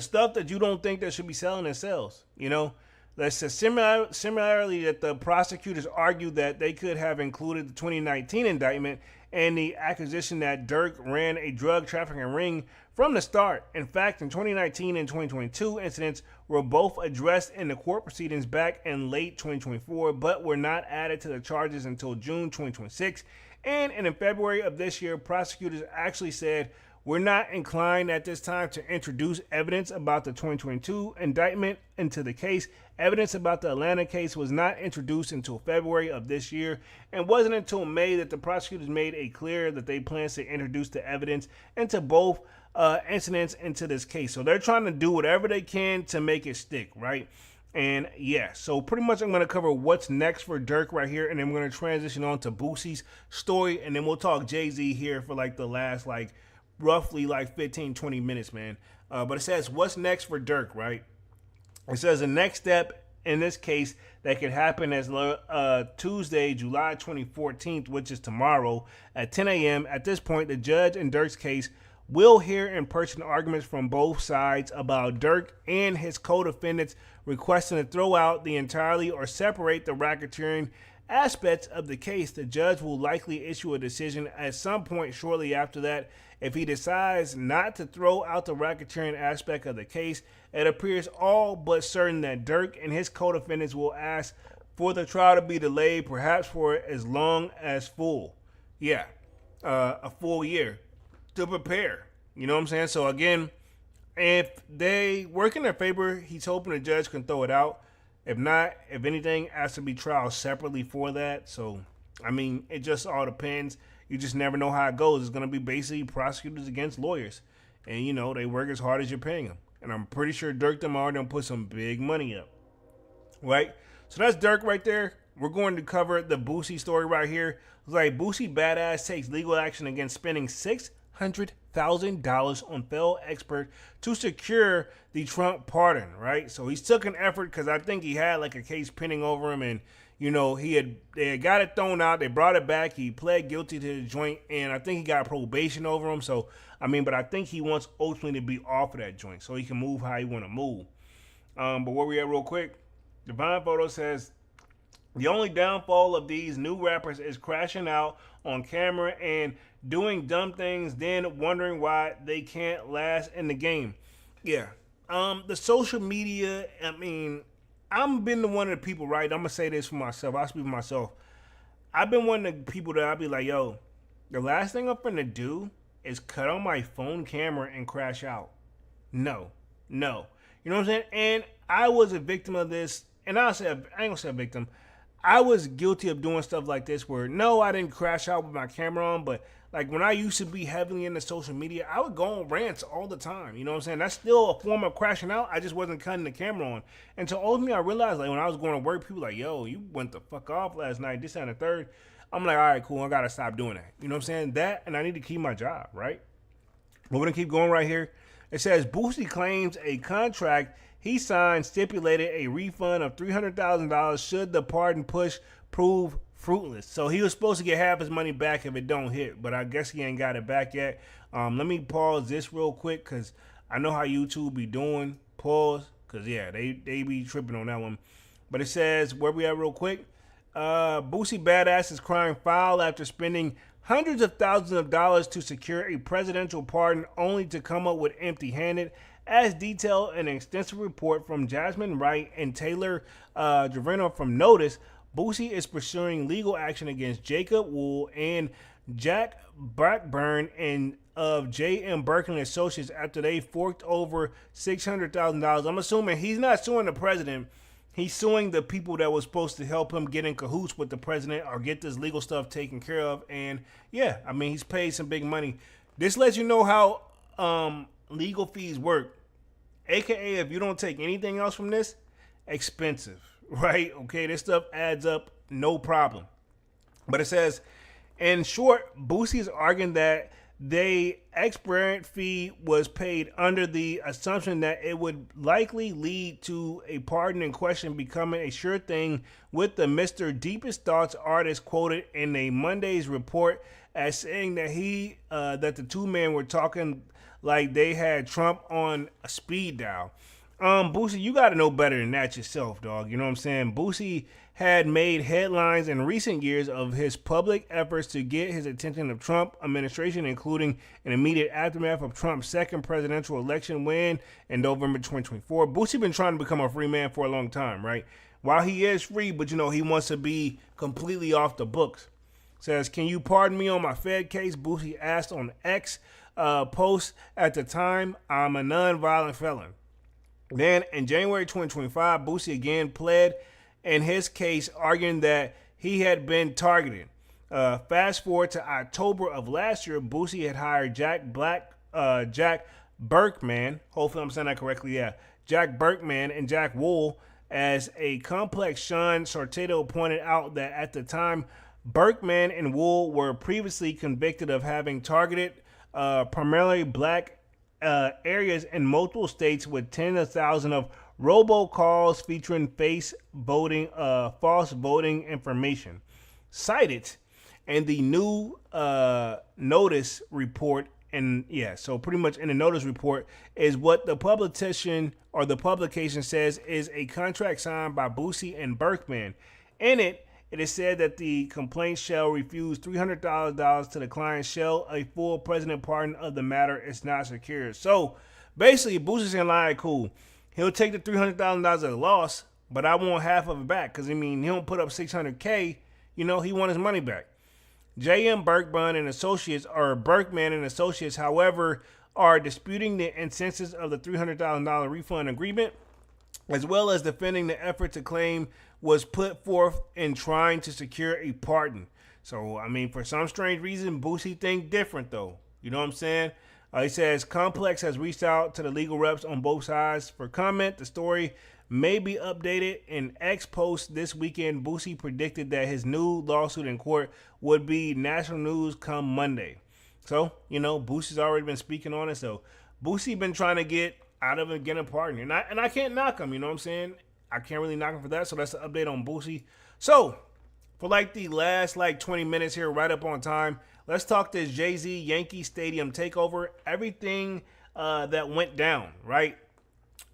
stuff that you don't think that should be selling, it sells, you know? Let's say similarly that the prosecutors argued that they could have included the 2019 indictment and the accusation that Durk ran a drug trafficking ring from the start. In fact, in 2019 and 2022 incidents were both addressed in the court proceedings back in late 2024, but were not added to the charges until June 2026. And in February of this year, prosecutors actually said, we're not inclined at this time to introduce evidence about the 2022 indictment into the case. Evidence about the Atlanta case was not introduced until February of this year, and wasn't until May that the prosecutors made it clear that they plan to introduce the evidence into both incidents into this case. So they're trying to do whatever they can to make it stick, right? And yeah, so pretty much I'm going to cover what's next for Durk right here, and then we're going to transition on to Boosie's story, and then we'll talk Jay-Z here for the last roughly 15, 20 minutes, man. But it says, what's next for Durk, right? It says the next step in this case that could happen as Tuesday, July 2014, which is tomorrow at 10 a.m. At this point, the judge in Durk's case will hear in-person arguments from both sides about Durk and his co-defendants requesting to throw out the entirely or separate the racketeering aspects of the case. The judge will likely issue a decision at some point shortly after that. If he decides not to throw out the racketeering aspect of the case, it appears all but certain that Durk and his co-defendants will ask for the trial to be delayed, perhaps for as long as a full year to prepare. You know what I'm saying? So again, if they work in their favor, he's hoping the judge can throw it out. If not, if anything, has to be trial separately for that. So I mean, it just all depends. You just never know how it goes. It's going to be basically prosecutors against lawyers. And, you know, they work as hard as you're paying them. And I'm pretty sure Durk tomorrow done put some big money up. Right? So that's Durk right there. We're going to cover the Boosie story right here. It's like Boosie Badass takes legal action against spending $600,000 on failed expert to secure the Trump pardon, right? So he's took an effort because I think he had like a case pending over him, and you know they had got it thrown out. They brought it back. He pled guilty to the joint, and I think he got probation over him. So I mean, but I think he wants ultimately to be off of that joint so he can move how he want to move. But where we at real quick? Divine Photo says the only downfall of these new rappers is crashing out on camera and doing dumb things, then wondering why they can't last in the game. Yeah. The social media, I mean, I'm been the one of the people, right? I'm going to say this for myself. I'll speak for myself. I've been one of the people that I'll be like, yo, the last thing I'm finna do is cut on my phone camera and crash out. No. You know what I'm saying? And I was a victim of this. And I ain't gonna say a victim. I was guilty of doing stuff like this where, no, I didn't crash out with my camera on, but like when I used to be heavily into social media, I would go on rants all the time. You know what I'm saying? That's still a form of crashing out. I just wasn't cutting the camera on. And so ultimately I realized, like when I was going to work, people like, yo, you went the fuck off last night, this and the third. I'm like, all right, cool, I gotta stop doing that. You know what I'm saying? That, and I need to keep my job, right? But we're gonna keep going right here. It says Boosie claims a contract he signed stipulated a refund of $300,000 should the pardon push prove fruitless. So he was supposed to get half his money back if it don't hit, but I guess he ain't got it back yet. Let me pause this real quick because I know how YouTube be doing. Pause, because yeah, they be tripping on that one. But it says, where we at real quick? Boosie Badass is crying foul after spending hundreds of thousands of dollars to secure a presidential pardon only to come up with empty-handed. As detailed in an extensive report from Jasmine Wright and Taylor Javino from Notice, Boosie is pursuing legal action against Jacob Wool and Jack Blackburn and of J.M. Berkeley Associates after they forked over $600,000. I'm assuming he's not suing the president. He's suing the people that was supposed to help him get in cahoots with the president or get this legal stuff taken care of. And yeah, I mean, he's paid some big money. This lets you know how legal fees work. AKA, if you don't take anything else from this, expensive, right? Okay, this stuff adds up, no problem. But it says, in short, Boosie is arguing that the expert fee was paid under the assumption that it would likely lead to a pardon in question becoming a sure thing, with the Mr. Deepest Thoughts artist quoted in a Monday's report as saying that that the two men were talking like they had Trump on a speed dial. Boosie, you got to know better than that yourself, dog. You know what I'm saying? Boosie had made headlines in recent years of his public efforts to get his attention of Trump administration, including an immediate aftermath of Trump's second presidential election win in November 2024. Boosie been trying to become a free man for a long time, right? While he is free, but you know, he wants to be completely off the books. Says, can you pardon me on my Fed case? Boosie asked on X post at the time, I'm a non-violent felon. Then in January 2025, Boosie again pled in his case, arguing that he had been targeted. Fast forward to October of last year, Boosie had hired Jack Berkman, hopefully I'm saying that correctly, yeah, Jack Berkman and Jack Wool as a complex. Sean Sortedo pointed out that at the time, Berkman and Wool were previously convicted of having targeted primarily black areas in multiple states with tens of thousands of robocalls featuring false voting information. Cited in the new Notice report. And yeah, so pretty much in the Notice report is what the publication says is a contract signed by Boosie and Berkman. In it, it is said that the complaint shall refuse $300,000 to the client, shall a full president pardon of the matter is not secured. So basically, Boosie's saying, like, cool, he'll take the $300,000 as a loss, but I want half of it back. Because, I mean, he don't put up $600K, you know, he want his money back. J.M. Berkman and Associates, however, are disputing the instances of the $300,000 refund agreement, as well as defending the effort to claim was put forth in trying to secure a pardon. So, I mean, for some strange reason, Boosie think different, though. You know what I'm saying? He says, Complex has reached out to the legal reps on both sides for comment. The story may be updated. In X post this weekend, Boosie predicted that his new lawsuit in court would be national news come Monday. So, Boosie's already been speaking on it. So, Boosie been trying to get out of it, get a partner. And I can't knock him, you know what I'm saying? I can't really knock him for that. So, that's the update on Boosie. So, for the last 20 minutes here, right up on time, let's talk this Jay-Z Yankee Stadium takeover. Everything that went down, right?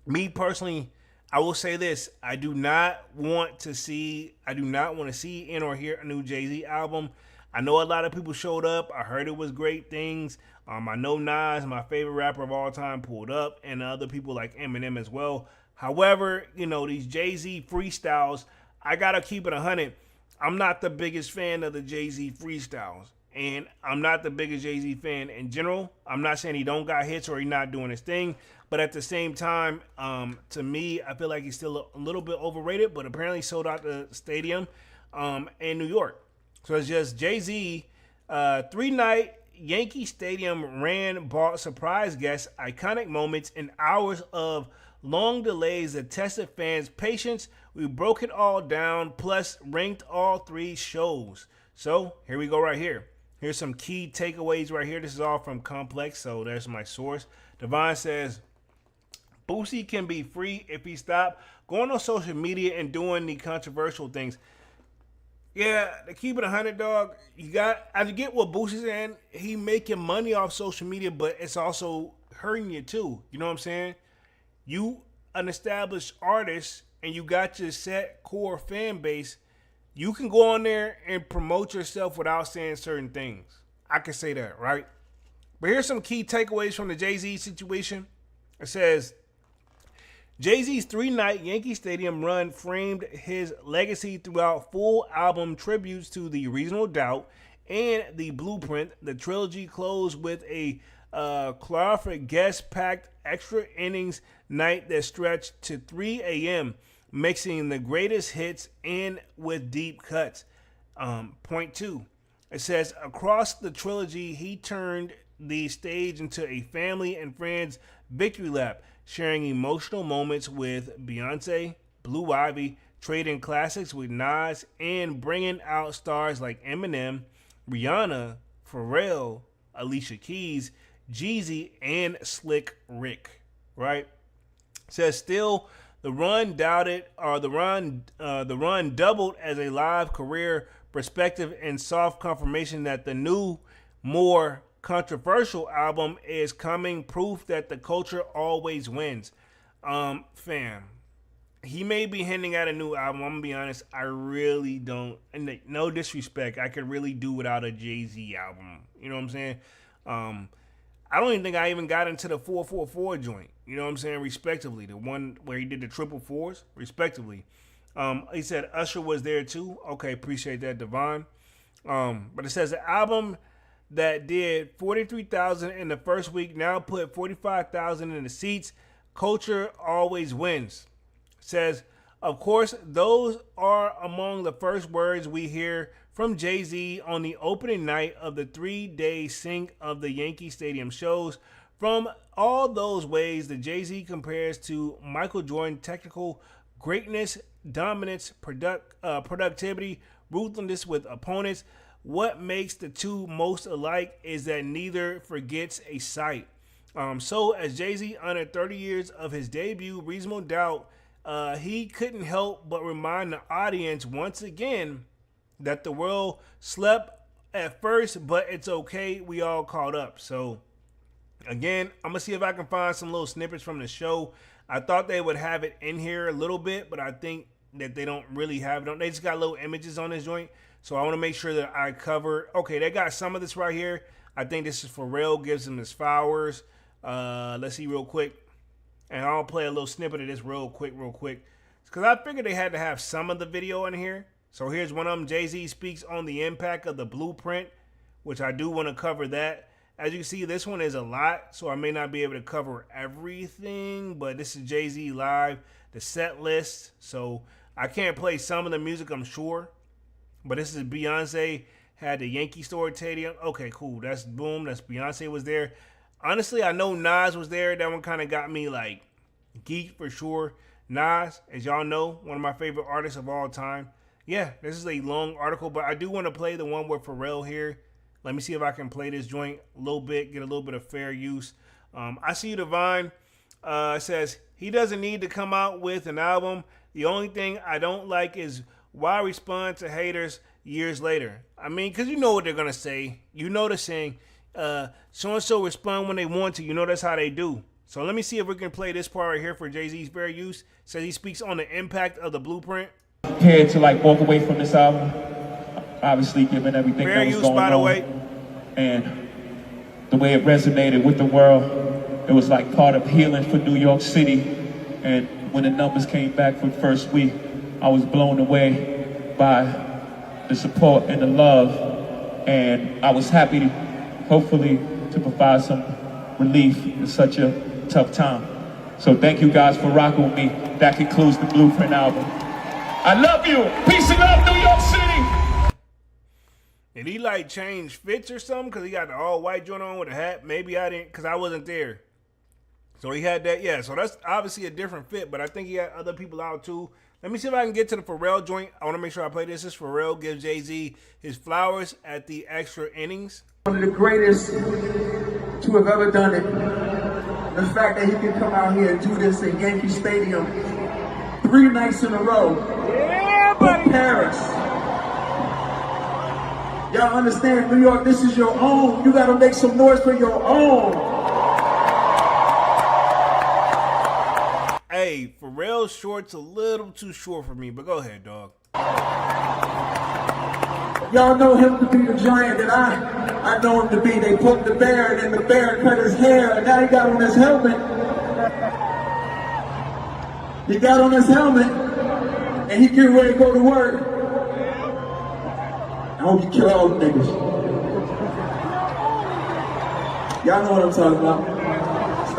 Me personally, I will say this. I do not want to see in or hear a new Jay-Z album. I know a lot of people showed up. I heard it was great things. I know Nas, my favorite rapper of all time, pulled up, and other people like Eminem as well. However, these Jay-Z freestyles, I got to keep it 100. I'm not the biggest fan of the Jay-Z freestyles. And I'm not the biggest Jay-Z fan in general. I'm not saying he don't got hits or he not doing his thing. But at the same time, to me, I feel like he's still a little bit overrated. But apparently sold out the stadium in New York. So it's just Jay-Z, 3-night Yankee Stadium bought surprise guests, iconic moments, and hours of long delays that tested fans' patience. We broke it all down, plus ranked all 3 shows. So here we go right here. Here's some key takeaways right here. This is all from Complex, so there's my source. Devon says, Boosie can be free if he stop going on social media and doing the controversial things. Yeah, to keep it 100, dog, I get what Boosie's saying. He making money off social media, but it's also hurting you too. You know what I'm saying? You an established artist and you got your set core fan base. You can go on there and promote yourself without saying certain things. I can say that, right? But here's some key takeaways from the Jay-Z situation. It says, Jay-Z's 3-night Yankee Stadium run framed his legacy throughout full album tributes to the Reasonable Doubt and the Blueprint. The trilogy closed with a Clariford guest-packed extra innings night that stretched to 3 a.m., mixing the greatest hits in with deep cuts. Point 2. It says, across the trilogy, he turned the stage into a family and friends victory lap, sharing emotional moments with Beyonce, Blue Ivy, trading classics with Nas, and bringing out stars like Eminem, Rihanna, Pharrell, Alicia Keys, Jeezy, and Slick Rick. Right? It says still, the run doubled as a live career perspective and soft confirmation that the new, more controversial album is coming. Proof that the culture always wins. Fam, he may be hinting at a new album. I'm gonna be honest, I really don't. And no disrespect, I could really do without a Jay-Z album. You know what I'm saying? I don't even think I even got into the 444 joint. You know what I'm saying? Respectively, the one where he did the triple fours, respectively. He said Usher was there too. Okay, appreciate that, Devon. But it says the album that did 43,000 in the first week now put 45,000 in the seats. Culture always wins. It says, of course, those are among the first words we hear from Jay-Z on the opening night of the 3-day sync of the Yankee Stadium shows. From all those ways, the Jay-Z compares to Michael Jordan: technical greatness, dominance, productivity, ruthlessness with opponents. What makes the two most alike is that neither forgets a sight. So as Jay-Z honored 30 years of his debut, Reasonable Doubt, he couldn't help but remind the audience once again that the world slept at first, but it's okay, we all caught up. So again, I'm gonna see if I can find some little snippets from the show. I thought they would have it in here a little bit, but I think that they don't really have it. They just got little images on this joint. So I want to make sure that I cover. Okay, they got some of this right here. I think this is Pharrell gives him his flowers. Let's see real quick. And I'll play a little snippet of this real quick. Because I figured they had to have some of the video in here. So here's one of them. Jay-Z speaks on the impact of the Blueprint, which I do want to cover that. As you can see, this one is a lot, so I may not be able to cover everything. But this is Jay-Z live, the set list. So I can't play some of the music, I'm sure. But this is Beyonce had the Yankee storytelling. Okay, cool. That's boom. That's Beyonce was there. Honestly, I know Nas was there. That one kind of got me like geek for sure. Nas, as y'all know, one of my favorite artists of all time. Yeah, this is a long article, but I do want to play the one with Pharrell here. Let me see if I can play this joint a little bit, get a little bit of fair use. I see you, Divine. Says he doesn't need to come out with an album. The only thing I don't like is why respond to haters years later. I mean, because you know what they're going to say. You know the saying, so-and-so respond when they want to. You know that's how they do. So let me see if we can play this part right here for Jay-Z's fair use. Says he speaks on the impact of the blueprint. Prepared to like walk away from this album. Obviously, given everything fair that was use, going by the on, way. and the way it resonated with the world, it was like part of healing for New York City. And when the numbers came back for the first week, I was blown away by the support and the love, and I was happy to, hopefully, to provide some relief in such a tough time. So thank you guys for rocking with me. That concludes the Blueprint album. I love you. Peace and love, New York City. Did he like change fits or something? Because he got the all white joint on with a hat. Maybe I didn't, because I wasn't there. So he had that, yeah. So that's obviously a different fit, but I think he had other people out too. Let me see if I can get to the Pharrell joint. I want to make sure I play this. This is Pharrell gives Jay-Z his flowers at the extra innings. One of the greatest to have ever done it. The fact that he can come out here and do this in Yankee Stadium 3 nights in a row. Yeah, buddy. Paris. Y'all understand, New York, this is your own. You gotta make some noise for your own. Hey, Pharrell's short's a little too short for me, but go ahead, dog. Y'all know him to be the giant that I know him to be. They poked the bear and then the bear cut his hair and now he got on his helmet. He got on his helmet and he getting ready to go to work. I hope you kill all the niggas. Y'all know what I'm talking about.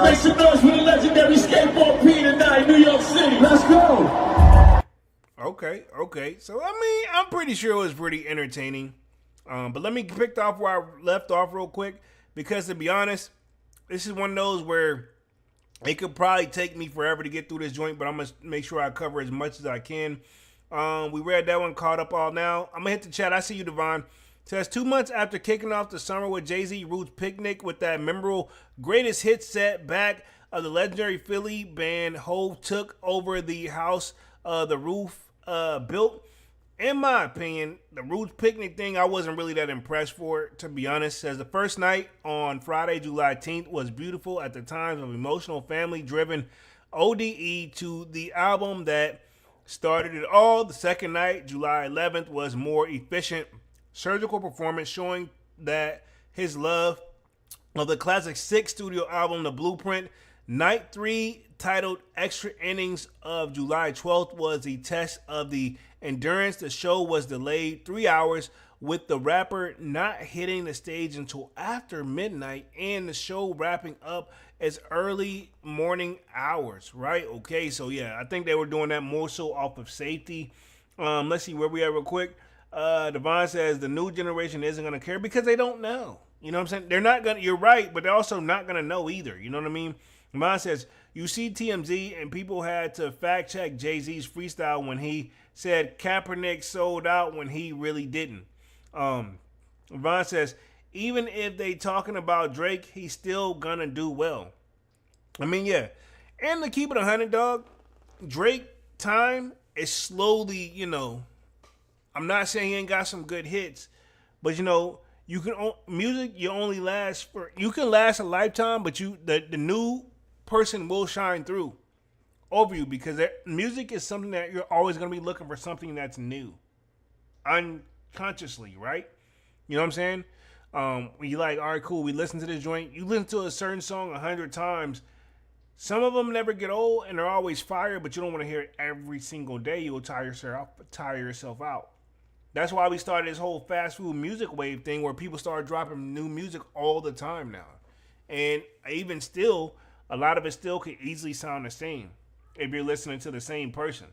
Make some noise for the legendary skateboard P tonight, New York City. Let's go. Okay. So, I mean, I'm pretty sure it was pretty entertaining. But let me pick off where I left off real quick. Because to be honest, this is one of those where it could probably take me forever to get through this joint. But I'm going to make sure I cover as much as I can. We read that one, Caught Up All Now. I'm going to hit the chat. I see you, Devon. Says 2 months after kicking off the summer with Jay-Z Roots Picnic with that memorable greatest hit set back of the legendary Philly band, Hov took over the house the Roof built. In my opinion, the Roots Picnic thing, I wasn't really that impressed for it, to be honest. Says the first night on Friday, July 10th was beautiful at the times of emotional family-driven ODE to the album that started it all. The second night, July 11th, was more efficient surgical performance showing that his love of the classic 6 studio album, The Blueprint. Night 3, titled Extra Innings of July 12th, was the test of the endurance. The show was delayed 3 hours with the rapper not hitting the stage until after midnight and the show wrapping up as early morning hours, right? Okay, so yeah, I think they were doing that more so off of safety. Let's see where we are real quick. Devon says the new generation isn't going to care because they don't know. You know what I'm saying? They're not going to, you're right, but they're also not going to know either. You know what I mean? Devon says, you see TMZ and people had to fact check Jay-Z's freestyle when he said Kaepernick sold out when he really didn't. Devon says, even if they talking about Drake, he's still going to do well. I mean, yeah. And to keep it 100, dog, Drake time is slowly, I'm not saying he ain't got some good hits, but you can music. You only last you can last a lifetime, but the new person will shine through over you because music is something that you're always gonna be looking for something that's new, unconsciously, right? You know what I'm saying? When you like, all right, cool, we listen to this joint. You listen to a certain song 100 times. Some of them never get old and they're always fire, but you don't want to hear it every single day. You will tire yourself out. That's why we started this whole fast food music wave thing where people start dropping new music all the time now. And even still, a lot of it still could easily sound the same if you're listening to the same person.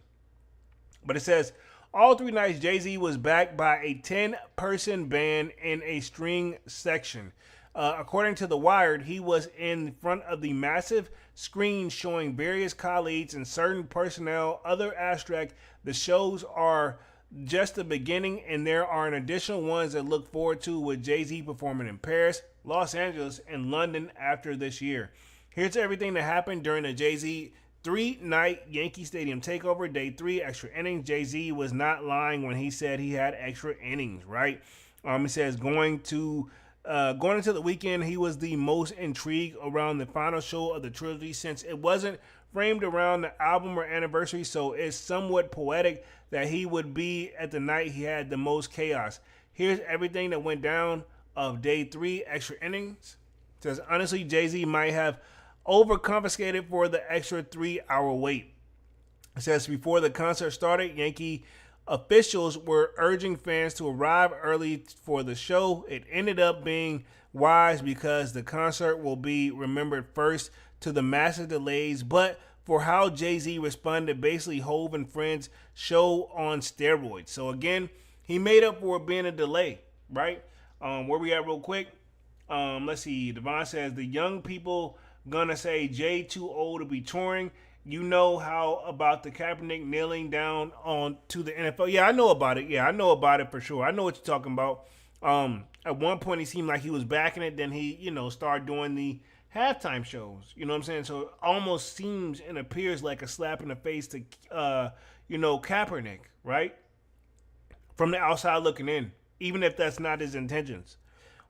But it says, All 3 nights, Jay-Z was backed by a 10-person band in a string section. According to The Wired, he was in front of the massive screen showing various colleagues and certain personnel. Other abstract, the shows are just the beginning, and there are an additional ones that look forward to, with Jay-Z performing in Paris, Los Angeles, and London after this year. Here's everything that happened during the Jay-Z 3-night Yankee Stadium takeover. Day 3, extra innings. Jay-Z was not lying when he said he had extra innings, right? He says going into the weekend, he was the most intrigued around the final show of the trilogy, since it wasn't framed around the album or anniversary, so it's somewhat poetic that he would be at the night he had the most chaos. Here's everything that went down of day 3, extra innings. It says, honestly, Jay-Z might have overcompensated for the extra 3-hour wait. It says, before the concert started, Yankee officials were urging fans to arrive early for the show. It ended up being wise because the concert will be remembered first to the massive delays, but for how Jay-Z responded, basically Hov and Friends show on steroids. So again, he made up for it being a delay, right? Where we at real quick? Let's see. Devon says, the young people gonna say Jay too old to be touring. You know how about the Kaepernick kneeling down on to the NFL? Yeah, I know about it. Yeah, I know about it for sure. I know what you're talking about. At one point, he seemed like he was backing it. Then he, started doing the halftime shows. You know what I'm saying? So it almost seems and appears like a slap in the face to, Kaepernick, right? From the outside looking in, even if that's not his intentions.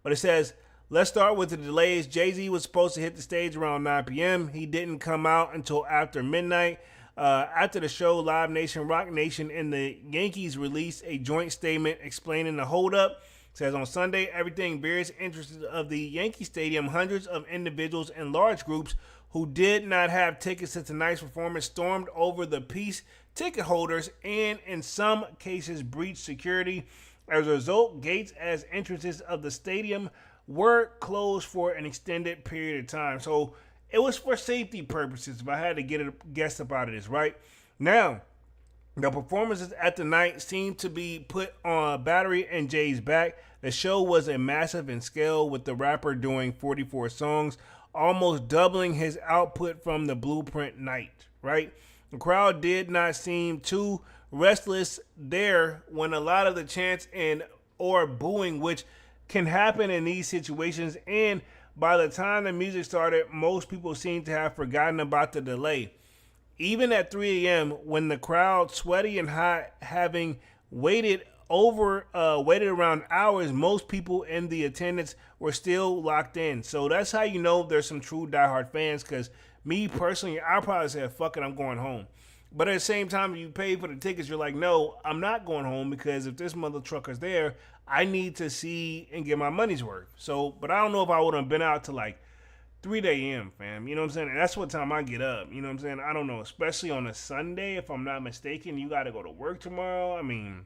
But it says, let's start with the delays. Jay-Z was supposed to hit the stage around 9 p.m. He didn't come out until after midnight. After the show, Live Nation, Rock Nation, and the Yankees released a joint statement explaining the holdup. It says, on Sunday, everything various interests of the Yankee Stadium, hundreds of individuals and large groups who did not have tickets to tonight's performance stormed over the piece ticket holders and in some cases breached security. As a result, gates as entrances of the stadium were closed for an extended period of time. So it was for safety purposes, if I had to guess about this, right? Now, the performances at the night seemed to be put on Battery and Jay's back. The show was a massive in scale, with the rapper doing 44 songs, almost doubling his output from the Blueprint night, right? The crowd did not seem too restless there when a lot of the chants or booing, which can happen in these situations, and by the time the music started, most people seemed to have forgotten about the delay. Even at 3 a.m., when the crowd, sweaty and hot, having waited around hours, most people in the attendance were still locked in. So that's how you know there's some true diehard fans, because me personally, I probably said, fuck it, I'm going home. But at the same time, you pay for the tickets, you're like, no, I'm not going home, because if this mother trucker's there, I need to see and get my money's worth. So, but I don't know if I would have been out to like 3 a.m., fam. You know what I'm saying? And that's what time I get up. You know what I'm saying? I don't know. Especially on a Sunday, if I'm not mistaken, you got to go to work tomorrow. I mean,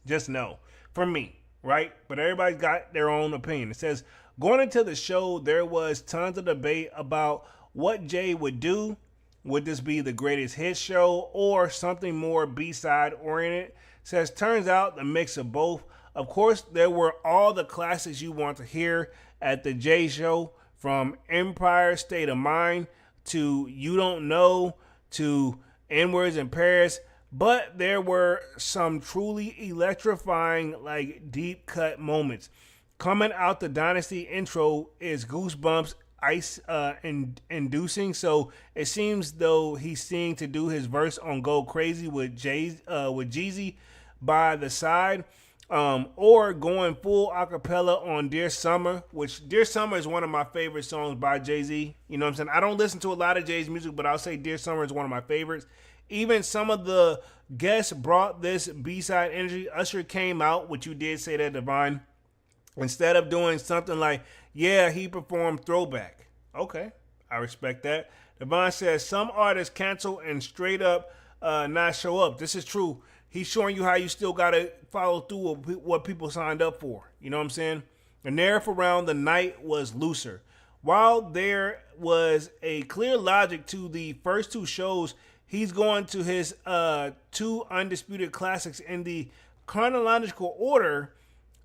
just know. For me, right? But everybody's got their own opinion. It says, going into the show, there was tons of debate about what Jay would do. Would this be the greatest hit show or something more B-side oriented? It says, turns out the mix of both. Of course, there were all the classics you want to hear at the Jay show, from Empire State of Mind to You Don't Know to N-Words in Paris. But there were some truly electrifying, like deep cut moments. Coming out the Dynasty intro is goosebumps inducing. So it seems though he's seeing to do his verse on Go Crazy with Jeezy by the side. Or going full acapella on Dear Summer, which Dear Summer is one of my favorite songs by Jay-Z. You know what I'm saying? I don't listen to a lot of Jay's music, but I'll say Dear Summer is one of my favorites. Even some of the guests brought this B-side energy. Usher came out, which you did say that, Divine. Instead of doing something like, yeah, he performed Throwback. Okay, I respect that. Divine says some artists cancel and straight up not show up. This is true. He's showing you how you still got to follow through with what people signed up for. You know what I'm saying? The narrative around the night was looser. While there was a clear logic to the first two shows, he's going to his 2 undisputed classics in the chronological order.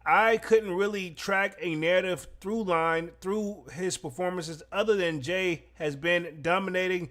I couldn't really track a narrative through line through his performances other than Jay has been dominating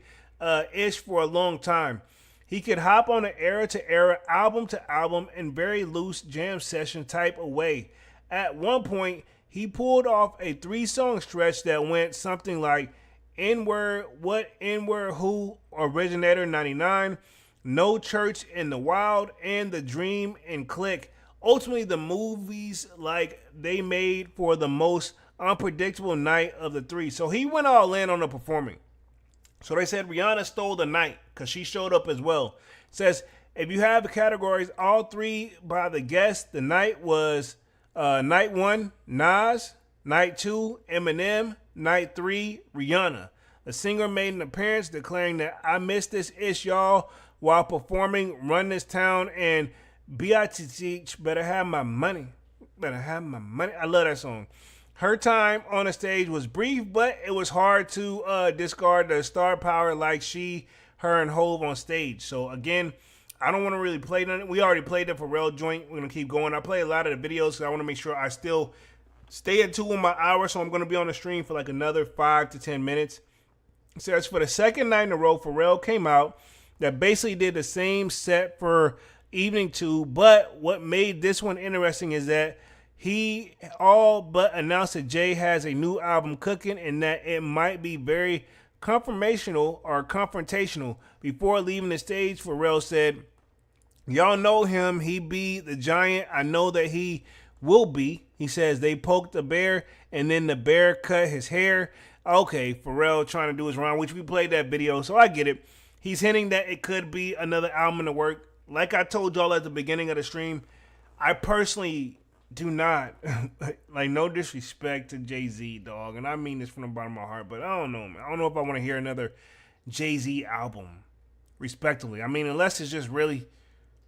ish for a long time. He could hop on an era to era, album to album in very loose jam session type of way. At one point, he pulled off a 3-song stretch that went something like N-Word, What, N-Word, Who, Originator 99, No Church in the Wild, and The Dream and Click. Ultimately, the movies like they made for the most unpredictable night of the 3. So he went all in on the performing. So they said Rihanna stole the night because she showed up as well. It says, if you have the categories, all 3 by the guests, the night was night 1, Nas, night 2, Eminem, night 3, Rihanna. The singer made an appearance declaring that I missed this ish, y'all, while performing Run This Town and B.I.T.H. Better Have My Money. Better Have My Money. I love that song. Her time on the stage was brief, but it was hard to discard the star power like her and Hove on stage. So again, I don't want to really play none. We already played the Pharrell joint. We're going to keep going. I play a lot of the videos because I want to make sure I still stay at 2 on my hour. So I'm going to be on the stream for like another 5 to 10 minutes. So as for the second night in a row, Pharrell came out that basically did the same set for evening 2. But what made this one interesting is that he all but announced that Jay has a new album cooking and that it might be very confrontational. Before leaving the stage, Pharrell said, y'all know him. He be the giant. I know that he will be. He says they poked the bear and then the bear cut his hair. Okay, Pharrell trying to do his round, which we played that video, so I get it. He's hinting that it could be another album in the work. Like I told y'all at the beginning of the stream, I personally do not, like, no disrespect to Jay-Z, dog, and I mean this from the bottom of my heart, but I don't know, man. I don't know if I want to hear another Jay-Z album, respectively. I mean, unless it's just really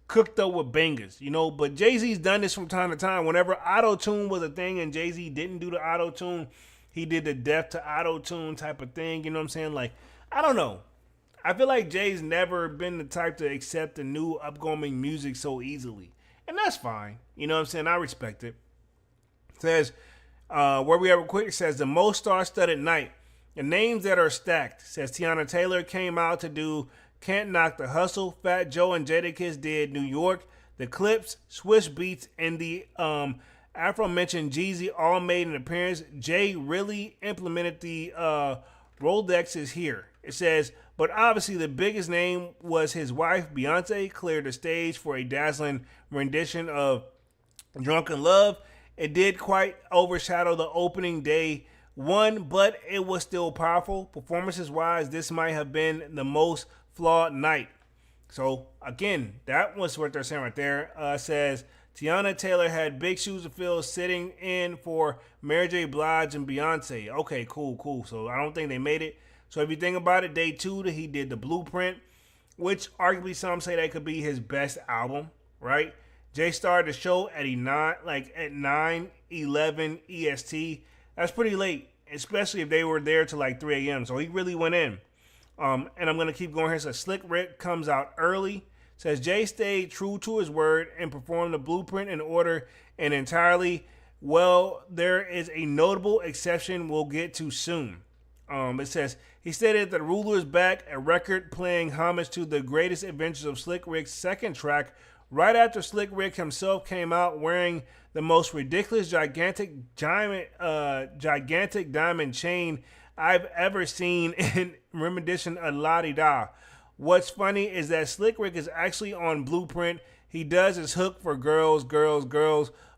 cooked up with bangers, you know, but Jay-Z's done this from time to time. Whenever auto-tune was a thing and Jay-Z didn't do the auto-tune, he did the death to auto-tune type of thing, you know what I'm saying? Like, I don't know. I feel like Jay's never been the type to accept the new upcoming music so easily. And that's fine. You know what I'm saying? I respect it. It says, where we have quick, it says, the most star-studded night. The names that are stacked. It says Tiana Taylor came out to do Can't Knock the Hustle. Fat Joe and Jadakiss did New York. The Clips, Swish Beats, and the aforementioned Jeezy all made an appearance. Jay really implemented the Rolodexes here. It says, but obviously the biggest name was his wife, Beyonce, cleared the stage for a dazzling rendition of Drunken Love. It did quite overshadow the opening day one, but it was still powerful. Performances-wise, this might have been the most flawed night. So, again, that was what they're saying right there. Says, Tiana Taylor had big shoes to fill sitting in for Mary J. Blige and Beyonce. Okay, cool. So, I don't think they made it. So if you think about it, day 2 that he did the Blueprint, which arguably some say that could be his best album, right? Jay started the show at 9:11 EST. That's pretty late, especially if they were there till like 3 a.m. So he really went in. And I'm gonna keep going here. So Slick Rick comes out early. Says Jay stayed true to his word and performed the Blueprint in order and entirely. Well, there is a notable exception we'll get to soon. It says, he stated that Ruler is back, a record playing homage to the greatest adventures of Slick Rick's second track, right after Slick Rick himself came out wearing the most ridiculous gigantic diamond chain I've ever seen in rendition of La Di Da. What's funny is that Slick Rick is actually on Blueprint. He does his hook for girls,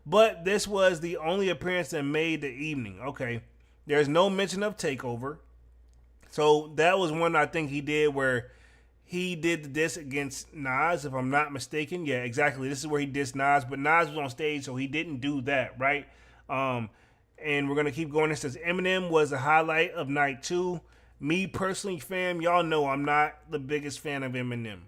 but this was the only appearance that made the evening. Okay. There's no mention of Takeover. So that was one I think he did where he did this against Nas, if I'm not mistaken. Yeah, exactly. This is where he dissed Nas, but Nas was on stage, so he didn't do that, right? And we're going to keep going. It says Eminem was the highlight of night 2. Me personally, fam, y'all know I'm not the biggest fan of Eminem,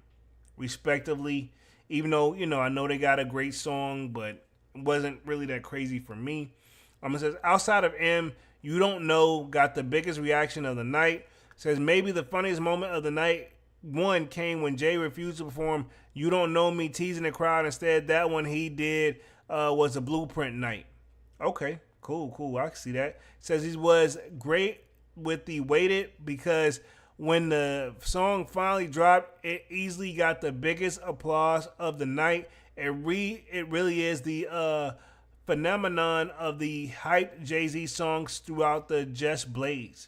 respectively. Even though, you know, I know they got a great song, but it wasn't really that crazy for me. It says outside of M, You Don't Know got the biggest reaction of the night. Says maybe the funniest moment of the night one came when Jay refused to perform You Don't Know Me, teasing the crowd. Instead, that one he did was a Blueprint night. Okay, cool. I can see that. Says he was great with the Waited because when the song finally dropped, it easily got the biggest applause of the night. It really is the phenomenon of the hype Jay-Z songs throughout the Just Blaze.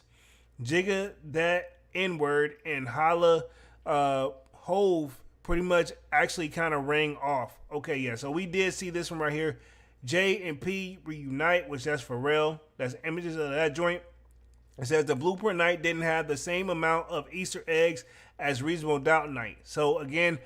Jigga That N-Word and Holla Hove pretty much actually kind of rang off. Okay, yeah, so we did see this one right here. J and P reunite, which that's for real. That's images of that joint. It says the Blueprint night didn't have the same amount of Easter eggs as Reasonable Doubt night. So again,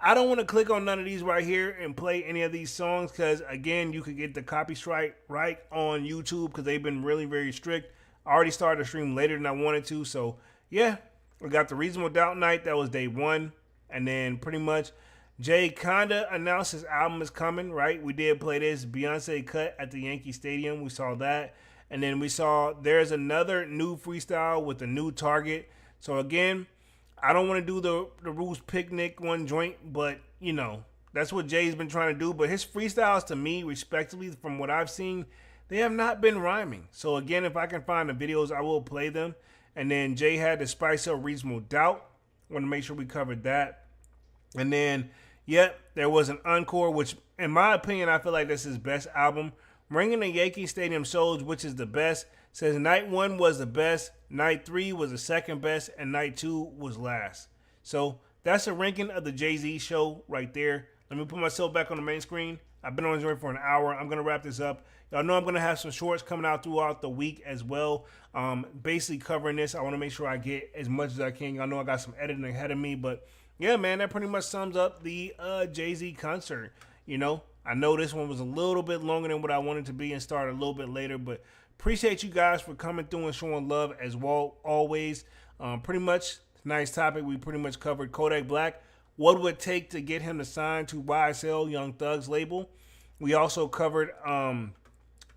I don't want to click on none of these right here and play any of these songs because again, you could get the copy strike right on YouTube because they've been really very strict. I already started the stream later than I wanted to. So yeah, we got the Reasonable Doubt night. That was day one. And then pretty much Jay kinda announced his album is coming, right? We did play this Beyonce cut at the Yankee Stadium. We saw that. And then we saw there's another new freestyle with a new target. So again, I don't want to do the Roots Picnic one joint, but you know, that's what Jay's been trying to do. But his freestyles to me, respectively, from what I've seen, they have not been rhyming. So again, if I can find the videos, I will play them. And then Jay had to spice up Reasonable Doubt. Want to make sure we covered that. And then, yep, there was an encore, which in my opinion, I feel like this is his best album. Ringing the Yankee Stadium shows, which is the best. Says night one was the best, night three was the second best, and night two was last. So that's a ranking of the Jay-Z show right there. Let me put myself back on the main screen. I've been on this joint for an hour. I'm going to wrap this up. Y'all know I'm going to have some shorts coming out throughout the week as well. Basically covering this. I want to make sure I get as much as I can. Y'all know I got some editing ahead of me. But yeah, man, that pretty much sums up the Jay-Z concert. You know, I know this one was a little bit longer than what I wanted to be and started a little bit later. But appreciate you guys for coming through and showing love as well, always. Pretty much, nice topic. We pretty much covered Kodak Black. What would it take to get him to sign to YSL Young Thug's label? We also covered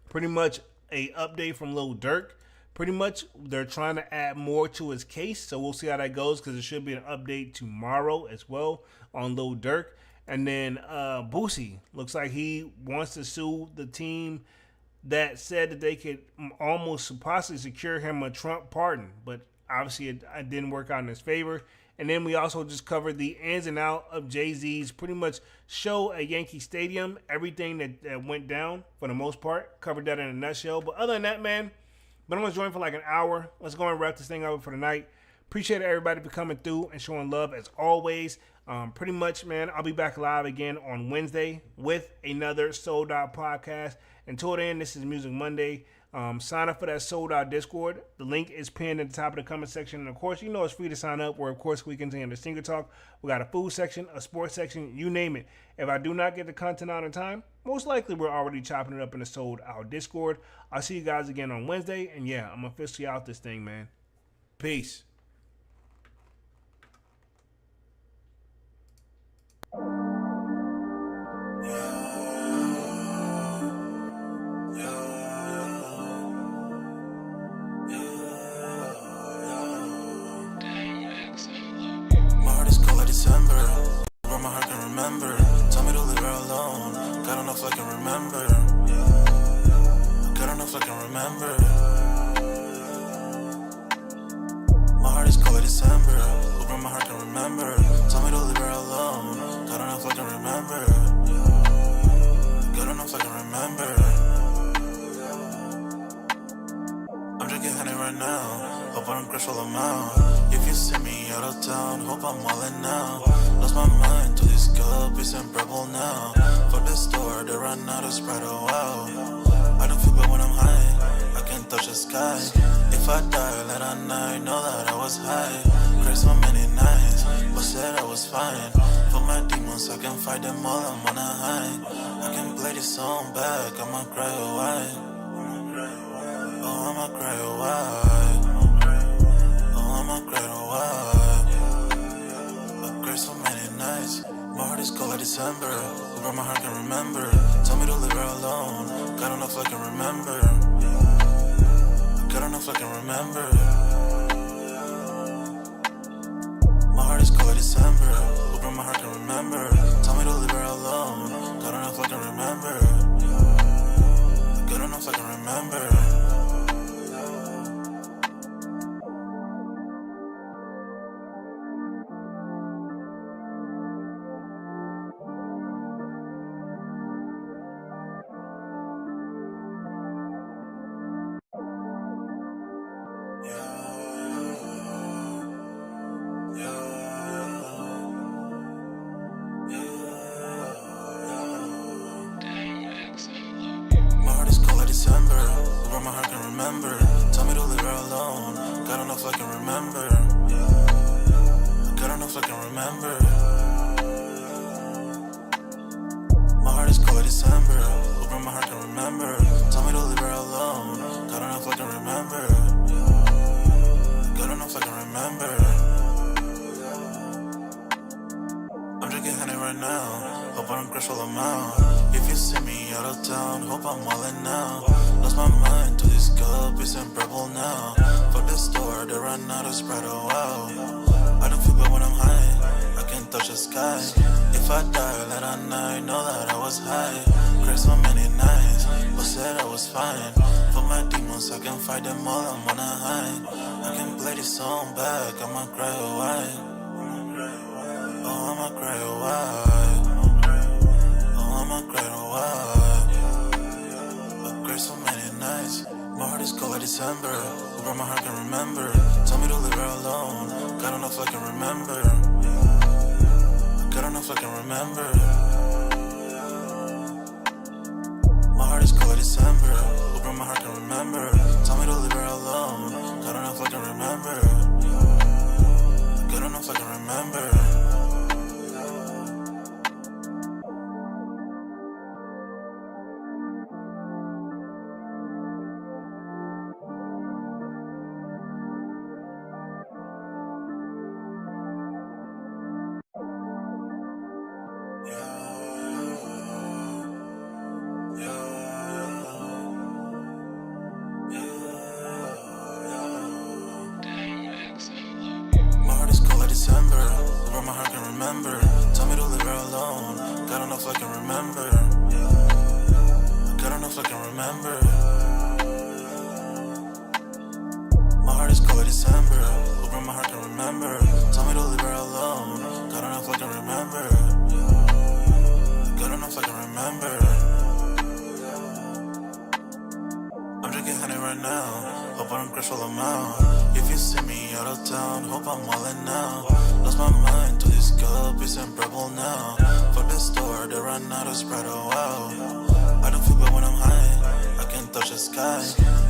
pretty much a update from Lil Durk. Pretty much they're trying to add more to his case, so we'll see how that goes because there should be an update tomorrow as well on Lil Durk. And then Boosie looks like he wants to sue the team that said that they could almost possibly secure him a Trump pardon, but obviously it didn't work out in his favor. And then we also just covered the ins and out of Jay-Z's pretty much show at Yankee Stadium, everything that went down for the most part. Covered that in a nutshell. But other than that, man, been on this joint for like an hour. Let's go and wrap this thing up for the night. Appreciate everybody for coming through and showing love as always. Pretty much, man, I'll be back live again on Wednesday with another Sold Out podcast. Until then, this is Music Monday. Sign up for that Sold Out Discord. The link is pinned at the top of the comment section. And of course, you know it's free to sign up where, of course, we contain the single talk. We got a food section, a sports section, you name it. If I do not get the content out in time, most likely we're already chopping it up in the Sold Out Discord. I'll see you guys again on Wednesday. And yeah, I'm officially out this thing, man. Peace. Remember, tell me to leave her alone. God enough I can remember. God enough I can remember. My heart is cold like December. Open my heart can remember. Tell me to leave her alone. God enough I can remember. God enough I can remember. I'm drinking honey right now. Hope I don't crash all amount. If you see me out of town, hope I'm wildin' now. Lost my mind to this cup, it's unbearable now. For the store, they run out of Sprite, oh wow. I don't feel bad when I'm high, I can't touch the sky. If I die, let a night know that I was high. Cried so many nights, but said I was fine. For my demons, I can fight them all, I'm on a high. I can play this song back, I'ma cry a while. Oh, I'ma cry a while. Oh, I'ma cry a while. So many nights, my heart is cold like December. Over my heart can remember. Tell me to leave her alone. God enough I can remember. God enough I can remember. My heart is cold. remember. Tell me to leave her alone. God enough I can remember. Good enough I can remember. My heart is cold like December, where my heart can remember. Tell me to leave her alone. God enough I can remember. God enough I can remember. My heart is cold like December, where my heart can remember. Tell me to leave her alone. God enough I can remember. God enough I can remember. I'm drinking honey right now. Hope I don't crash all amount. If you see me out of town, hope I'm wildin' now. Lost my mind to this cup, it's unbearable now. Fuck the store, they run out of Sprite, oh wow. I don't feel bad when I'm high, I can't touch the sky. If I die late at night, know that I was high. Cried so many nights, but said I was fine. For my demons, I can fight them all, I'm on a high. I can play this song back, I'ma cry a while. Oh, I'ma cry a while. Oh, I'ma cry a while. I cried so many nights. My heart is cold like December, where my heart can remember. Tell me to leave her alone. God enough I can remember. God enough I can remember. My heart is cold like December, where my heart can remember. Tell me to leave her alone. God enough I can remember. God enough I can remember. My heart is cold like December, where my heart can remember. Tell me to leave her alone. God enough I can remember. God enough I can remember. My heart is cold like December, where my heart can remember. Tell me to leave her alone. God enough I can remember. God enough I can remember. I'm drinking honey right now. Hope I don't crash all amount. If you see me out of town, hope I'm wildin' now. Lost my mind to this cup, it's unbearable now. Fuck the store, they run out of Sprite, oh wow. I don't feel bad when I'm high, I can't touch the sky.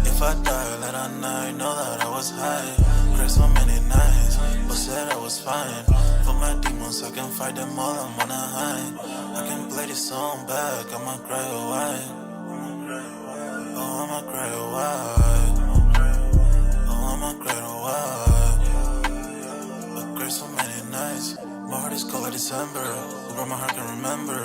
If I die late at night, know that I was high. Cried so many nights, but said I was fine. For my demons, I can fight them all, I'm on a high. I can play this song back, I'ma cry a while. Oh, I'ma cry a while. Oh, I'ma cry a while. I cried so many nights. My heart is cold like December, where my heart can remember.